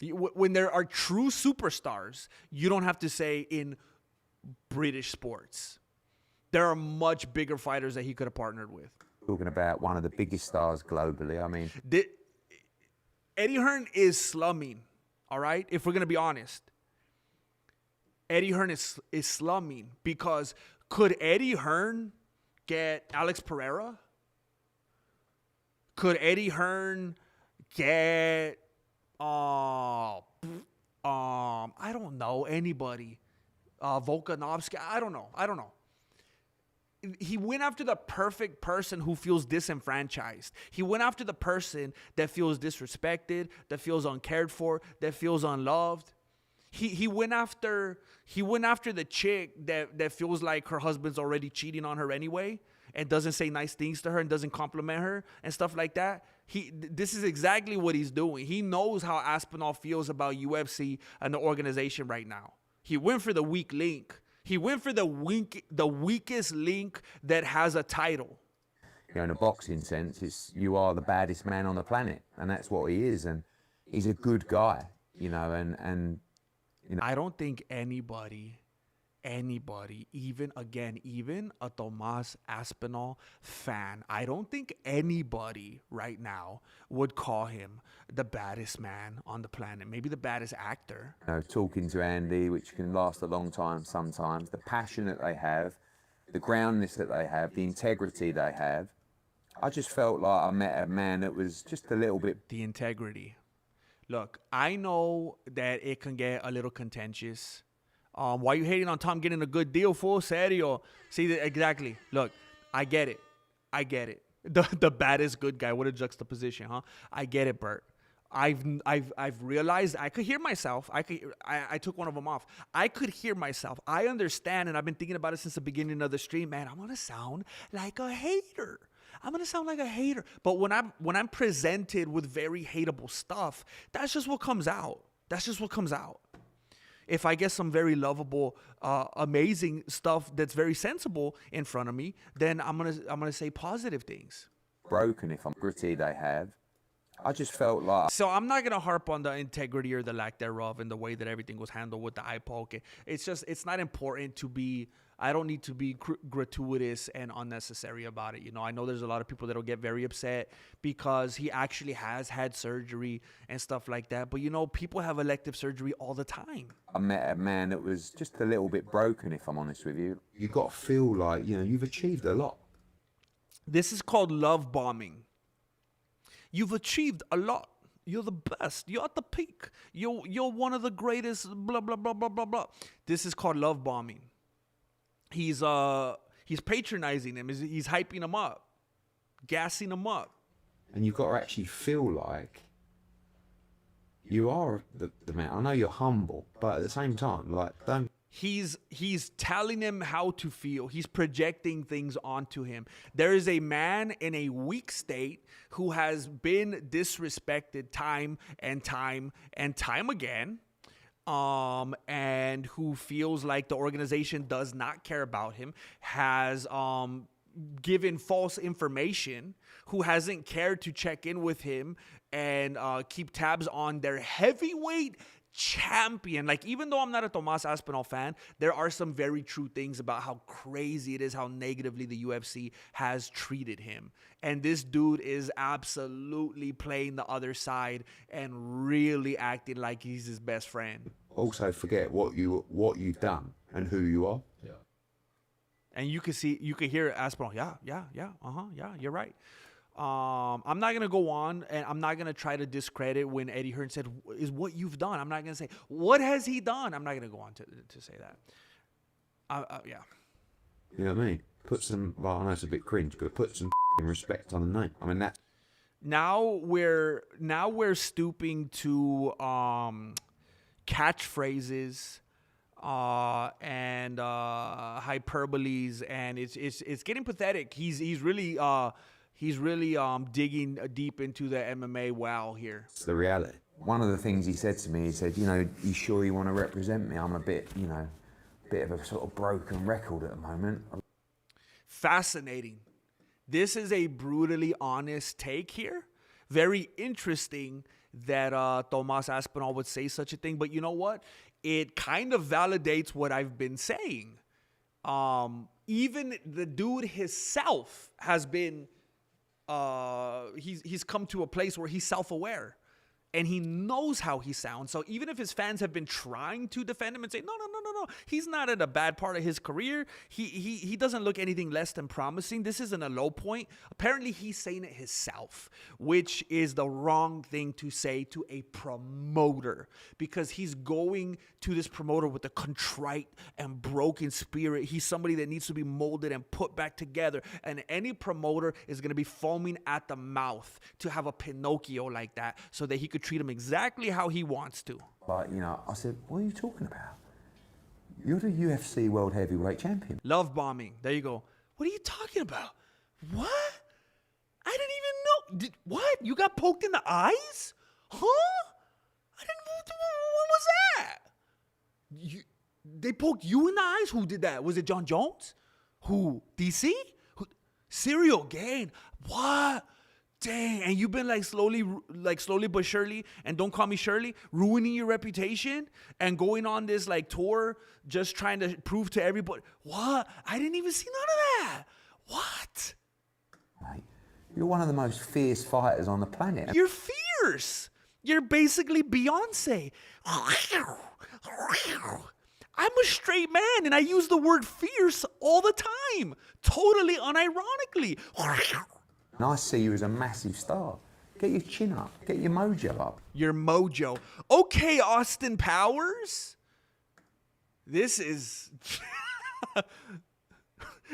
When there are true superstars, you don't have to say in British sports. There are much bigger fighters that he could have partnered with. Talking about one of the biggest stars globally. I mean, Eddie Hearn is slumming, all right? If we're going to be honest. Eddie Hearn is slumming because could Eddie Hearn get Alex Pereira? Could Eddie Hearn get I don't know, anybody. Volkanovski, I don't know. He went after the perfect person who feels disenfranchised. He went after the person that feels disrespected, that feels uncared for, that feels unloved. He went after the chick that feels like her husband's already cheating on her anyway and doesn't say nice things to her and doesn't compliment her and stuff like that. This is exactly what he's doing. He knows how Aspinall feels about UFC and the organization right now. He went for the weak link. He went for the weakest link that has a title. You know, in a boxing sense, you are the baddest man on the planet, and that's what he is. And he's a good guy, you know. And you know, I don't think anybody, even a Tomas Aspinall fan, I don't think anybody right now would call him the baddest man on the planet. Maybe the baddest actor. You know, talking to Andy, which can last a long time sometimes, the passion that they have, the groundness that they have, the integrity they have. I just felt like I met a man that was just a little bit... The integrity. Look, I know that it can get a little contentious. Why you hating on Tom getting a good deal, fool? Serio. See, exactly. Look, I get it. The baddest good guy. What a juxtaposition, huh? I get it, Bert. I've realized I could hear myself. I took one of them off. I could hear myself. I understand, and I've been thinking about it since the beginning of the stream. Man, I'm gonna sound like a hater. But when I'm presented with very hateable stuff, that's just what comes out. If I get some very lovable, amazing stuff that's very sensible in front of me, then I'm gonna say positive things. Broken, if I'm gritty, they have. I just felt like... So I'm not gonna harp on the integrity or the lack thereof and the way that everything was handled with the eye poke. It's not important to be I don't need to be gratuitous and unnecessary about it. You know, I know there's a lot of people that'll get very upset because he actually has had surgery and stuff like that. But, you know, people have elective surgery all the time. I met a man that was just a little bit broken, if I'm honest with you. You got to feel like, you know, you've achieved a lot. This is called love bombing. You've achieved a lot. You're the best. You're at the peak. You're one of the greatest. Blah blah blah blah blah blah. This is called love bombing. He's patronizing him. He's hyping him up, gassing him up. And you've got to actually feel like you are the man. I know you're humble, but at the same time, like, don't. He's telling him how to feel. He's projecting things onto him. There is a man in a weak state who has been disrespected time and time and time again, and who feels like the organization does not care about him, has given false information, who hasn't cared to check in with him and keep tabs on their heavyweight champion. Like, even though I'm not a Tomas Aspinall fan, there are some very true things about how crazy it is, how negatively the UFC has treated him. And this dude is absolutely playing the other side and really acting like he's his best friend. Also forget what you've done and who you are. Yeah. And you can hear Aspinall, yeah, you're right. I'm not going to go on, and I'm not going to try to discredit when Eddie Hearn said, is what you've done. I'm not going to say, what has he done? I'm not going to go on to say that. Yeah. You know what I mean? Put some, well, I know it's a bit cringe, but put some respect on the name. I mean, that. Now we're stooping to catchphrases and hyperboles, and it's getting pathetic. He's really digging deep into the MMA well here. It's the reality. One of the things he said to me, he said, you know, you sure you want to represent me? I'm a bit of a sort of broken record at the moment. Fascinating. This is a brutally honest take here. Very interesting that Tomas Aspinall would say such a thing. But you know what? It kind of validates what I've been saying. Even the dude himself has been... he's come to a place where he's self-aware and he knows how he sounds. So even if his fans have been trying to defend him and say, no, he's not at a bad part of his career. He doesn't look anything less than promising. This isn't a low point. Apparently he's saying it himself, which is the wrong thing to say to a promoter, because he's going to this promoter with a contrite and broken spirit. He's somebody that needs to be molded and put back together. And any promoter is going to be foaming at the mouth to have a Pinocchio like that so that he could treat him exactly how he wants to. But, you know, I said, what are you talking about? You're the UFC World Heavyweight Champion. Love bombing. There you go. What are you talking about? What? I didn't even know. What? You got poked in the eyes? Huh? I didn't. What was that? They poked you in the eyes? Who did that? Was it John Jones? Who? DC? Who? Serial Gain. What? Dang, and you've been like slowly but surely, and don't call me Shirley, ruining your reputation and going on this like tour, just trying to prove to everybody. What? I didn't even see none of that. What? Mate, you're one of the most fierce fighters on the planet. You're fierce. You're basically Beyonce. I'm a straight man, and I use the word fierce all the time, totally unironically. And I see you as a massive star. Get your chin up. Get your mojo up. Your mojo. Okay, Austin Powers. This is...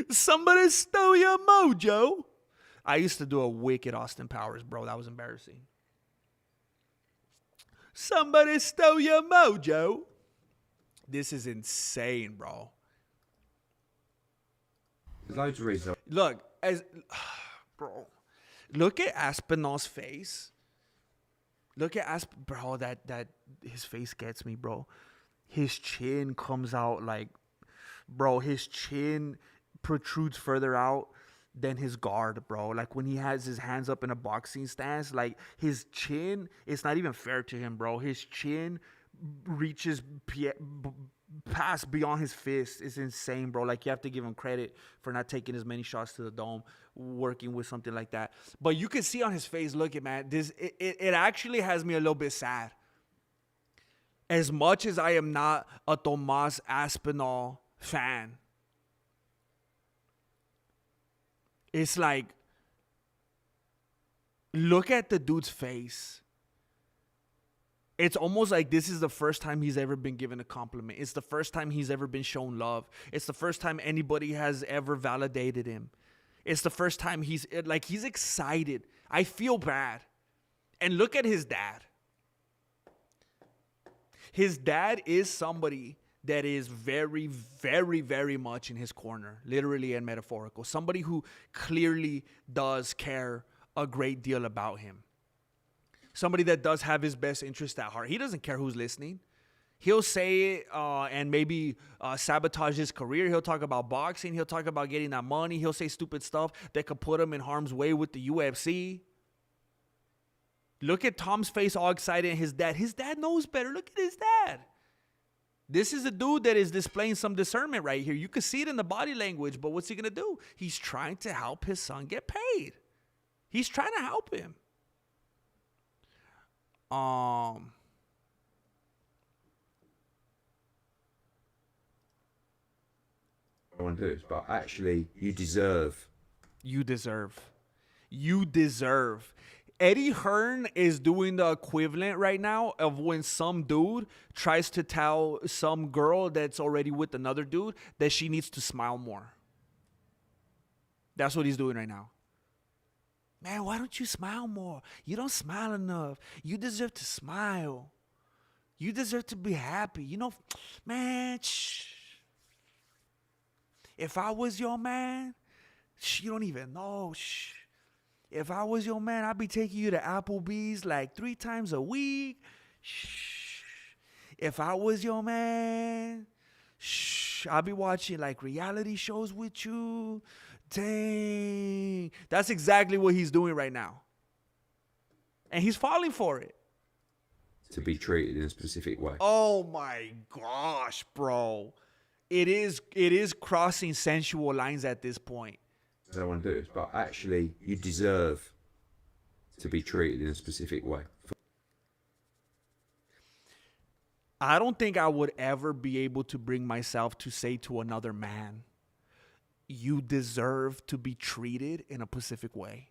Somebody stole your mojo. I used to do a wicked Austin Powers, bro. That was embarrassing. Somebody stole your mojo. This is insane, bro. There's loads of reasons. Look, bro, look at Aspinall's face. Look at bro, that his face gets me, bro. His chin comes out like, bro, his chin protrudes further out than his guard, bro. Like when he has his hands up in a boxing stance, like his chin, it's not even fair to him, bro. His chin reaches pass beyond his fist is insane, bro. Like, you have to give him credit for not taking as many shots to the dome, working with something like that. But you can see on his face, look, man, it actually has me a little bit sad. As much as I am not a Tomas Aspinall fan, it's like, look at the dude's face. It's almost like this is the first time he's ever been given a compliment. It's the first time he's ever been shown love. It's the first time anybody has ever validated him. It's the first time he's excited. I feel bad. And look at his dad. His dad is somebody that is very, very, very much in his corner, literally and metaphorical. Somebody who clearly does care a great deal about him. Somebody that does have his best interest at heart. He doesn't care who's listening. He'll say it and maybe sabotage his career. He'll talk about boxing. He'll talk about getting that money. He'll say stupid stuff that could put him in harm's way with the UFC. Look at Tom's face, all excited, and his dad knows better. Look at his dad. This is a dude that is displaying some discernment right here. You can see it in the body language, but what's he going to do? He's trying to help his son get paid. He's trying to help him. I want to do this, but actually, you deserve. Eddie Hearn is doing the equivalent right now of when some dude tries to tell some girl that's already with another dude that she needs to smile more. That's what he's doing right now. Man, why don't you smile more? You don't smile enough. You deserve to smile. You deserve to be happy. You know, man, if I was your man, you don't even know. If I was your man, I'd be taking you to Applebee's like 3 times a week. If I was your man, I'd be watching like reality shows with you. Dang. That's exactly what he's doing right now. And he's falling for it. To be treated in a specific way. Oh my gosh, bro. It is crossing sensual lines at this point. I don't want to do this, but actually, you deserve to be treated in a specific way. I don't think I would ever be able to bring myself to say to another man, you deserve to be treated in a specific way.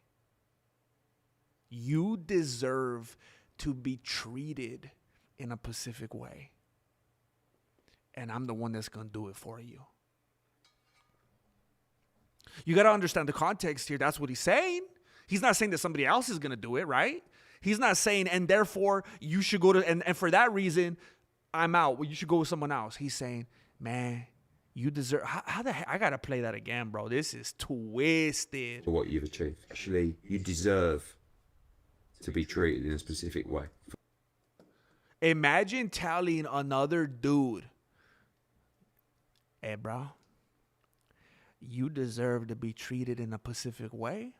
You deserve to be treated in a specific way. And I'm the one that's going to do it for you. You got to understand the context here. That's what he's saying. He's not saying that somebody else is going to do it, right? He's not saying, and therefore you should go to, and for that reason, I'm out. Well, you should go with someone else. He's saying, man, you deserve, how the heck, I got to play that again, bro. This is twisted. For what you've achieved. Actually, you deserve to be treated in a specific way. Imagine telling another dude, hey, bro, you deserve to be treated in a specific way.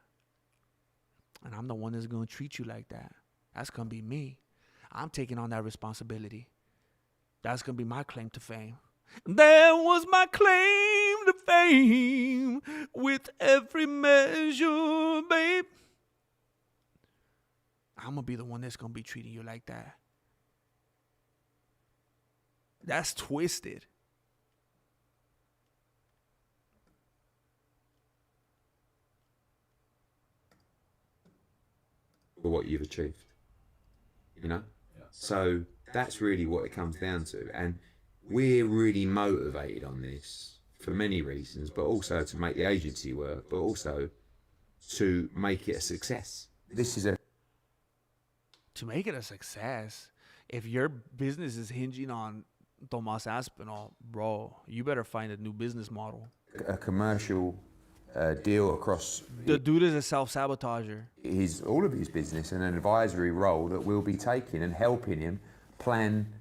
And I'm the one that's going to treat you like that. That's going to be me. I'm taking on that responsibility. That's going to be my claim to fame. There was my claim to fame with every measure, babe. I'm going to be the one that's going to be treating you like that. That's twisted. For what you've achieved, you know? Yeah. So that's really what it comes down to. And we're really motivated on this for many reasons, but also to make the agency work, but also to make it a success. To make it a success, if your business is hinging on Tomas Aspinall, bro, you better find a new business model. A commercial deal across. The dude is a self-sabotager. All of his business and an advisory role that we'll be taking and helping him plan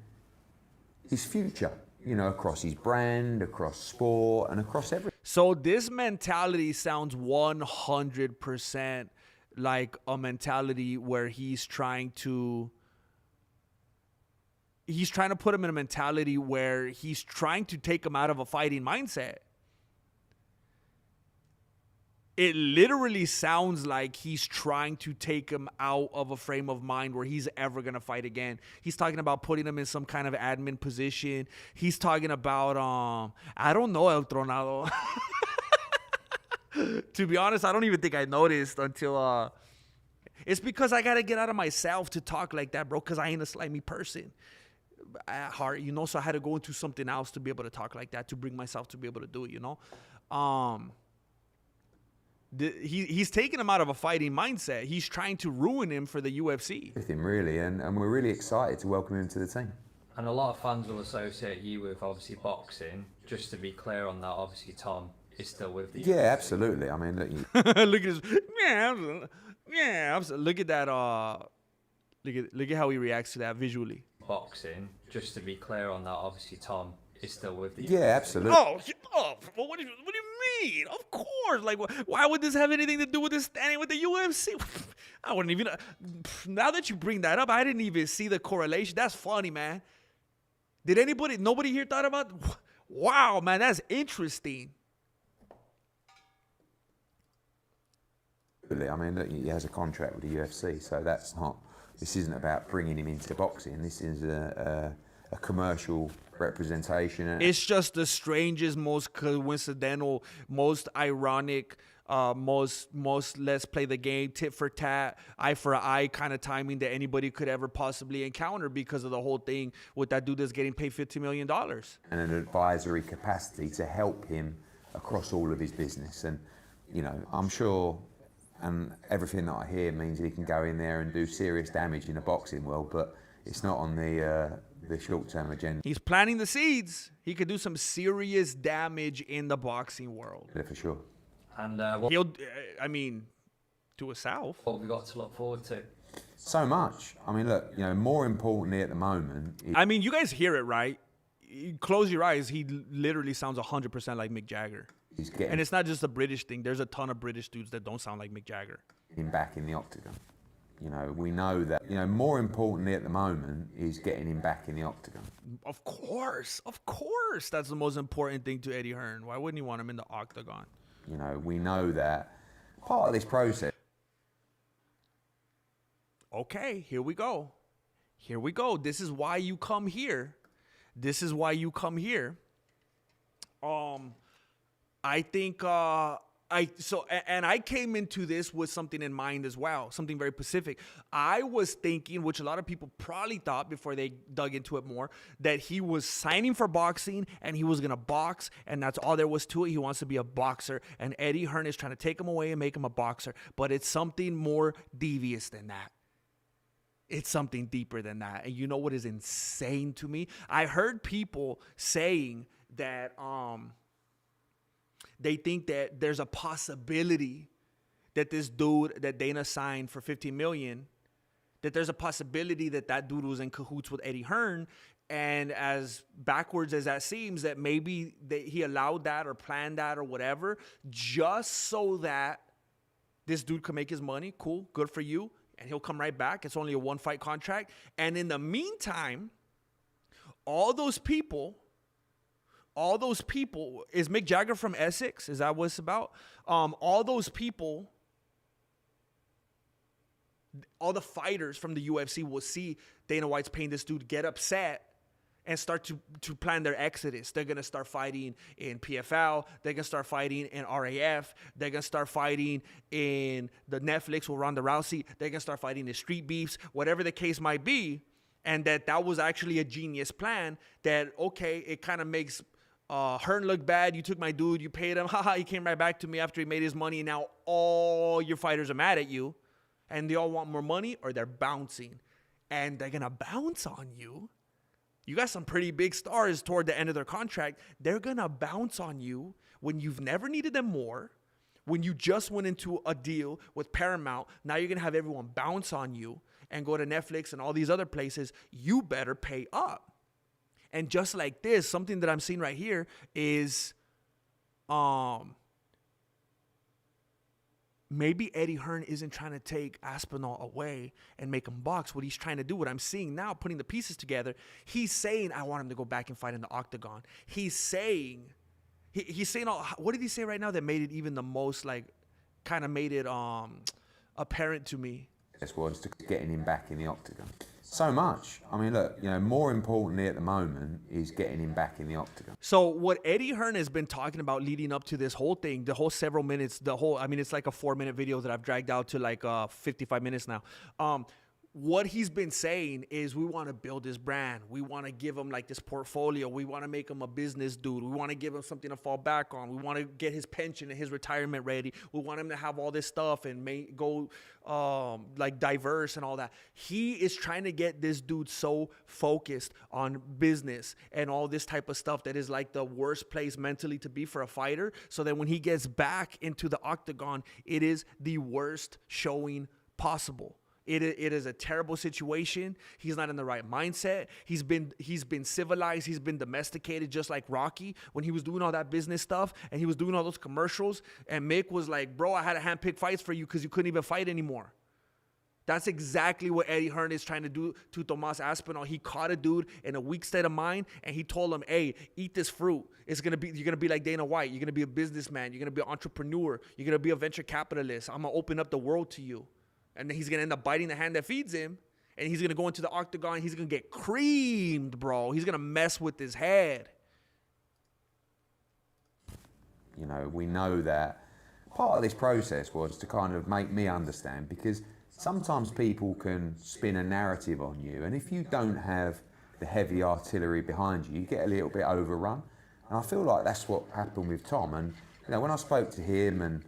his future, you know, across his brand, across sport, and across everything. So this mentality sounds 100% like a mentality where he's trying to he's trying to put him in a mentality where he's trying to take him out of a fighting mindset. It literally sounds like he's trying to take him out of a frame of mind where he's ever going to fight again. He's talking about putting him in some kind of admin position. He's talking about, I don't know, El Tronado. To be honest, I don't even think I noticed until, it's because I got to get out of myself to talk like that, bro, because I ain't a slimy person at heart, you know, so I had to go into something else to be able to talk like that, to bring myself to be able to do it, you know. He's taking him out of a fighting mindset. He's trying to ruin him for the UFC. Everything really, and we're really excited to welcome him to the team. And a lot of fans will associate you with obviously boxing. Just to be clear on that, obviously Tom is still with you. Yeah, absolutely. I mean, look, Look at his, look at that. Look at how he reacts to that visually. Boxing. Just to be clear on that, obviously Tom is still with you. yeah, absolutely. Oh, well, what do you mean? Of course. Like, why would this have anything to do with his standing with the UFC? I wouldn't even. Now that you bring that up, I didn't even see the correlation. That's funny, man. Nobody here thought about? Wow, man, that's interesting. I mean, look, he has a contract with the UFC, so this isn't about bringing him into boxing. This is a commercial representation. It's just the strangest, most coincidental, most ironic, most let's play the game, tit for tat, eye for eye kind of timing that anybody could ever possibly encounter because of the whole thing with that dude that's getting paid $50 million. And an advisory capacity to help him across all of his business. And, you know, I'm sure, and everything that I hear means he can go in there and do serious damage in the boxing world, but it's not on the short-term agenda. He's planting the seeds. He could do some serious damage in the boxing world. Yeah, for sure. And to a south. what have we got to look forward to? So much. I mean, look, you know, more importantly at the moment. You guys hear it, right? You close your eyes. He literally sounds 100% like Mick Jagger. He's getting And it's not just a British thing. There's a ton of British dudes that don't sound like Mick Jagger. him back in the octagon. You know, we know that, you know, more importantly at the moment is getting him back in the octagon. Of course. That's the most important thing to Eddie Hearn. Why wouldn't you want him in the octagon? You know, we know that part of this process. Okay, here we go. This is why you come here. I think I came into this with something in mind as well, something very specific. I was thinking, which a lot of people probably thought before they dug into it more, that he was signing for boxing and he was going to box, and that's all there was to it. He wants to be a boxer, and Eddie Hearn is trying to take him away and make him a boxer. But it's something more devious than that. It's something deeper than that. And you know what is insane to me? I heard people saying that they think that there's a possibility that this dude that Dana signed for $15 million, that there's a possibility that that dude was in cahoots with Eddie Hearn. And as backwards as that seems, that maybe he allowed that or planned that or whatever, just so that this dude could make his money. Cool, good for you. And he'll come right back. It's only a one-fight contract. And in the meantime, all those people, is Mick Jagger from Essex? Is that what it's about? All those people, all the fighters from the UFC will see Dana White's paying this dude, get upset, and start to plan their exodus. They're going to start fighting in PFL. They're going to start fighting in RAF. They're going to start fighting in the Netflix with Ronda Rousey. They're going to start fighting in street beefs, whatever the case might be. And that was actually a genius plan that, okay, it kind of makes Hearn look bad. You took my dude. You paid him. Haha, he came right back to me after he made his money. And now all your fighters are mad at you. And they all want more money, or they're bouncing. And they're going to bounce on you. You got some pretty big stars toward the end of their contract. They're going to bounce on you when you've never needed them more, when you just went into a deal with Paramount. Now you're going to have everyone bounce on you and go to Netflix and all these other places. You better pay up. And just like this, something that I'm seeing right here is maybe Eddie Hearn isn't trying to take Aspinall away and make him box. What he's trying to do, what I'm seeing now, putting the pieces together, he's saying, I want him to go back and fight in the octagon. He's saying, he's saying, what did he say right now that made it even the most, like, kind of made it apparent to me? Was to getting him back in the octagon. So much. I mean, look, you know, more importantly at the moment is getting him back in the octagon. So what Eddie Hearn has been talking about leading up to this whole thing, the whole several minutes, I mean, it's like a 4-minute video that I've dragged out to like 55 minutes now. What he's been saying is we want to build this brand. We want to give him like this portfolio. We want to make him a business dude. We want to give him something to fall back on. We want to get his pension and his retirement ready. We want him to have all this stuff and go like diverse and all that. He is trying to get this dude so focused on business and all this type of stuff that is like the worst place mentally to be for a fighter. So that when he gets back into the octagon, it is the worst showing possible. It is a terrible situation. He's not in the right mindset. He's been civilized. He's been domesticated, just like Rocky when he was doing all that business stuff and he was doing all those commercials. And Mick was like, bro, I had to handpick fights for you because you couldn't even fight anymore. That's exactly what Eddie Hearn is trying to do to Tomas Aspinall. He caught a dude in a weak state of mind and he told him, hey, eat this fruit. You're going to be like Dana White. You're going to be a businessman. You're going to be an entrepreneur. You're going to be a venture capitalist. I'm going to open up the world to you. And then he's going to end up biting the hand that feeds him. And he's going to go into the octagon. He's going to get creamed, bro. He's going to mess with his head. You know, we know that part of this process was to kind of make me understand, because sometimes people can spin a narrative on you. And if you don't have the heavy artillery behind you, you get a little bit overrun. And I feel like that's what happened with Tom. And, you know, when I spoke to him and...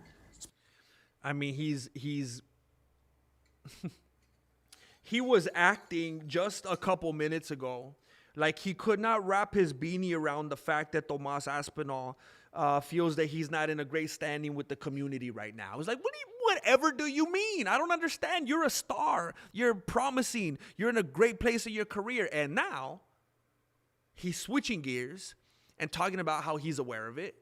I mean, he's he was acting just a couple minutes ago like he could not wrap his beanie around the fact that Tomas Aspinall feels that he's not in a great standing with the community right now. I was like, whatever do you mean? I don't understand. You're a star. You're promising. You're in a great place in your career. And now he's switching gears and talking about how he's aware of it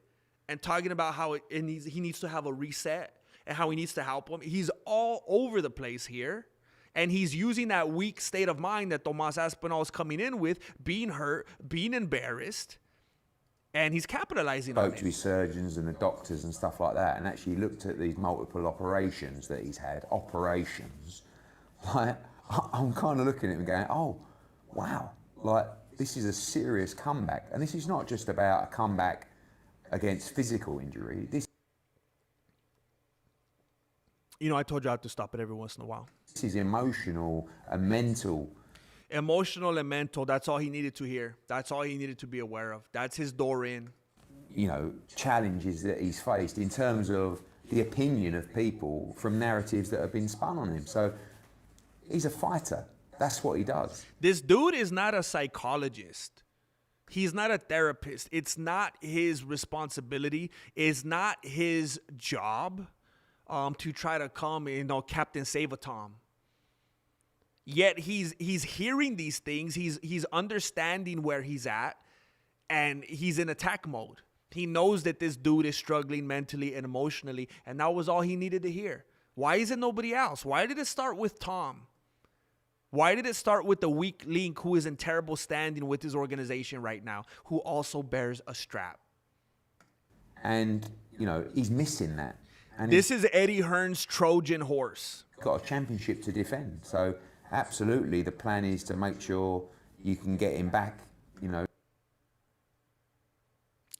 and talking about how he needs to have a reset and how he needs to help him. He's all over the place here. And he's using that weak state of mind that Tomas Aspinall is coming in with, being hurt, being embarrassed, and he's capitalizing on it. Spoke to his surgeons and the doctors and stuff like that, and actually looked at these multiple operations that he's had. Like, I'm kind of looking at him going, oh, wow. Like, this is a serious comeback. And this is not just about a comeback against physical injury. You know, I told you I have to stop it every once in a while. This is emotional and mental. Emotional and mental, that's all he needed to hear. That's all he needed to be aware of. That's his door in. You know, challenges that he's faced in terms of the opinion of people from narratives that have been spun on him. So he's a fighter. That's what he does. This dude is not a psychologist. He's not a therapist. It's not his responsibility. It's not his job to try to come and, Captain Save-A-Tom. Yet he's hearing these things. He's understanding where he's at, and he's in attack mode. He knows that this dude is struggling mentally and emotionally, and that was all he needed to hear. Why is it nobody else? Why did it start with Tom? Why did it start with the weak link who is in terrible standing with his organization right now, who also bears a strap? And, you know, he's missing that. And this is Eddie Hearn's Trojan horse. Got a championship to defend. So absolutely the plan is to make sure you can get him back, you know.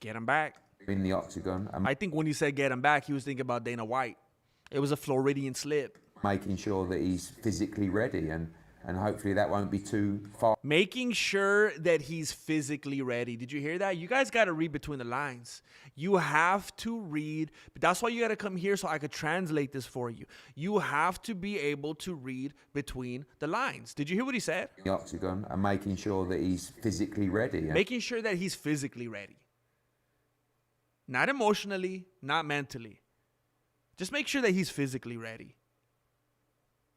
Get him back. In the octagon. I think when he said get him back, he was thinking about Dana White. It was a Floridian slip. Making sure that he's physically ready, and hopefully that won't be too far. Making sure that he's physically ready. Did you hear that? You guys got to read between the lines. You have to read. But that's why you got to come here so I could translate this for you. You have to be able to read between the lines. Did you hear what he said? The octagon, and making sure that he's physically ready. Making sure that he's physically ready. Not emotionally, not mentally. Just make sure that he's physically ready.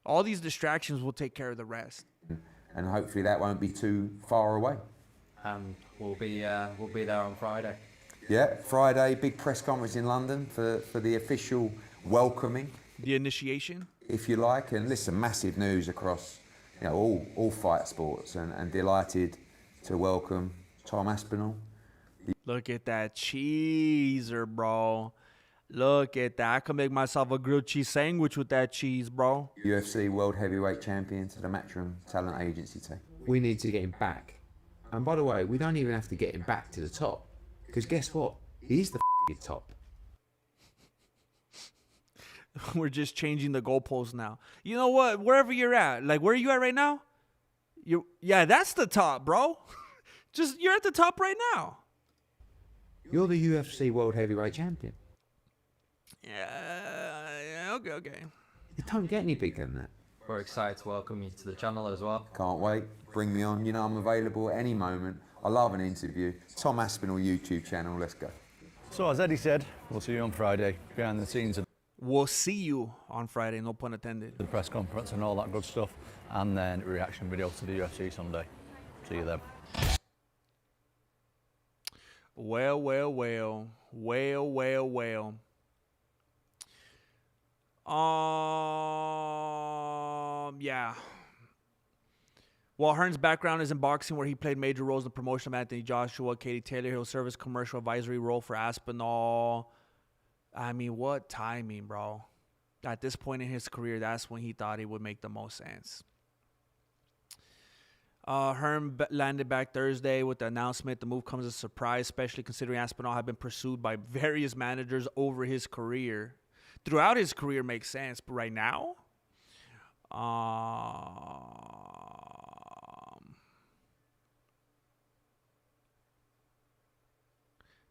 All these distractions will take care of the rest. And hopefully that won't be too far away. We'll be there on Friday. Yeah, Friday, big press conference in London for the official welcoming The initiation? if you like. And listen, massive news across, you know, all fight sports, and delighted to welcome Tom Aspinall. Look at that cheeser, bro. Look at that. I could make myself a grilled cheese sandwich with that cheese, bro. UFC World Heavyweight Champion to the Matchroom Talent Agency team. We need to get him back. And by the way, we don't even have to get him back to the top. Because guess what? He's the top. We're just changing the goalposts now. You know what? Wherever you're at, like where are you at right now? Yeah, that's the top, bro. Just you're at the top right now. You're the UFC World Heavyweight Champion. Yeah, okay. You don't get any bigger than that. We're excited to welcome you to the channel as well. Can't wait. Bring me on. You know, I'm available at any moment. I love an interview. Tom Aspinall YouTube channel. Let's go. So as Eddie said, we'll see you on Friday behind the scenes of We'll see you on Friday, no pun intended. the press conference and all that good stuff, and then reaction video to the UFC Sunday. See you then. Well. Yeah. While Hearn's background is in boxing, where he played major roles in the promotion of Anthony Joshua, Katie Taylor, he'll serve as commercial advisory role for Aspinall. I mean, what timing, bro? At this point in his career, that's when he thought it would make the most sense. Hearn landed back Thursday with the announcement. The move comes as a surprise, especially considering Aspinall had been pursued by various managers over his career. Throughout his career makes sense, but right now,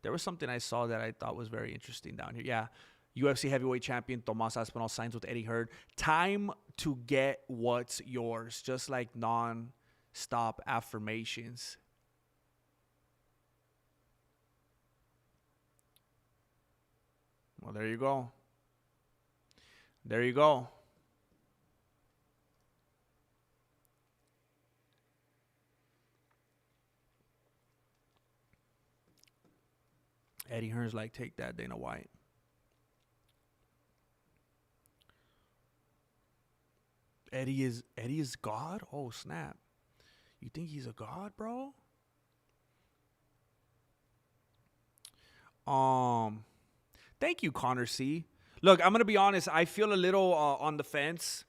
there was something I saw that I thought was very interesting down here. Yeah, UFC heavyweight champion Tomas Aspinall signs with Eddie Hearn. Time to get what's yours, just like non-stop affirmations. Well, there you go. There you go. Eddie Hearn's like, take that, Dana White. Eddie is God? Oh, snap. You think he's a god, bro? Thank you, Connor C. Look, I'm going to be honest. I feel a little on the fence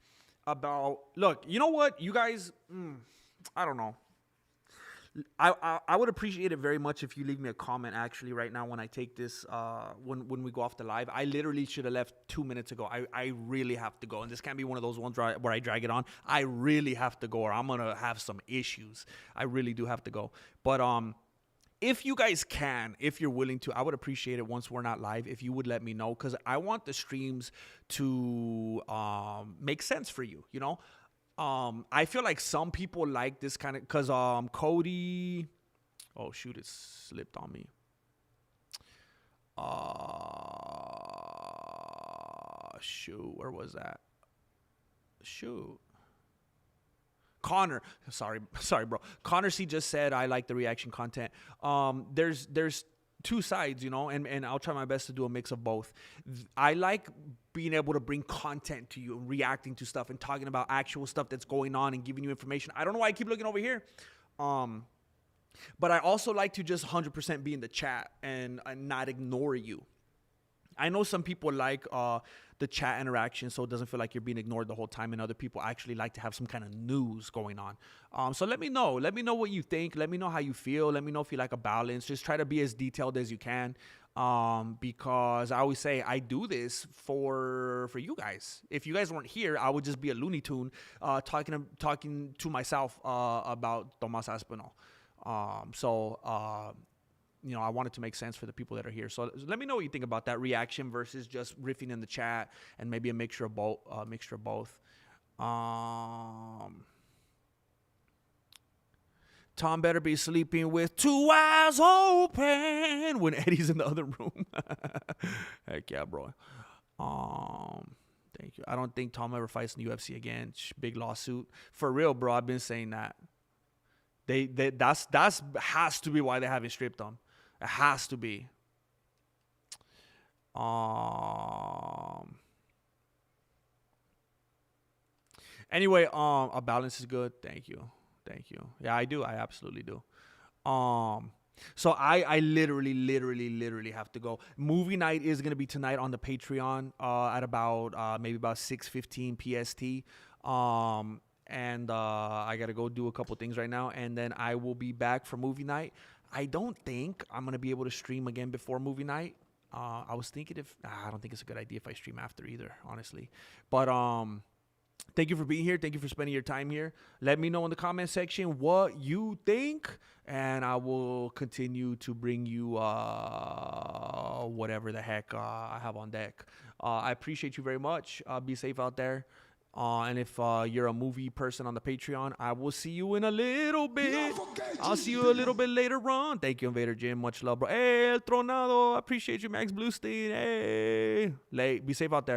about... Look, you know what? You guys... I don't know. I would appreciate it very much if you leave me a comment actually right now when I take this, when we go off the live. I literally should have left 2 minutes ago. I really have to go. And this can't be one of those ones where I drag it on. I really have to go or I'm going to have some issues. I really do have to go. But if you guys can, if you're willing to, I would appreciate it once we're not live if you would let me know, because I want the streams to make sense for you, you know? I feel like some people like this kind of, because Cody, oh shoot, it slipped on me. Shoot, where was that? Shoot. Connor, sorry, bro. Connor C just said I like the reaction content. There's two sides, you know, and I'll try my best to do a mix of both. I like being able to bring content to you and reacting to stuff and talking about actual stuff that's going on and giving you information. I don't know why I keep looking over here. But I also like to just 100% be in the chat and not ignore you. I know some people like the chat interaction, so it doesn't feel like you're being ignored the whole time, and other people actually like to have some kind of news going on. So let me know. Let me know what you think. Let me know how you feel. Let me know if you like a balance. Just try to be as detailed as you can, because I always say I do this for you guys. If you guys weren't here, I would just be a Looney Tune talking to myself about Tomas Aspinall. You know, I want it to make sense for the people that are here. So let me know what you think about that reaction versus just riffing in the chat and maybe a mixture of both. Tom better be sleeping with two eyes open when Eddie's in the other room. Heck yeah, bro. Thank you. I don't think Tom ever fights in the UFC again. Big lawsuit. For real, bro. I've been saying that. That's has to be why they haven't stripped him. It has to be. Anyway, a balance is good. Thank you. Yeah, I do. I absolutely do. So I literally have to go. Movie night is gonna be tonight on the Patreon at about maybe about 6:15 PST. And I gotta go do a couple things right now, and then I will be back for movie night. I don't think I'm gonna be able to stream again before movie night. I was thinking I don't think it's a good idea if I stream after either, honestly. But thank you for being here. Thank you for spending your time here. Let me know in the comment section what you think, and I will continue to bring you whatever the heck I have on deck. I appreciate you very much. Be safe out there. And if you're a movie person on the Patreon, I will see you in a little bit. I'll see you a little bit later on. Thank you, Invader Jim. Much love, bro. Hey, El Tronado. I appreciate you, Max Bluestein. Hey. Be safe out there.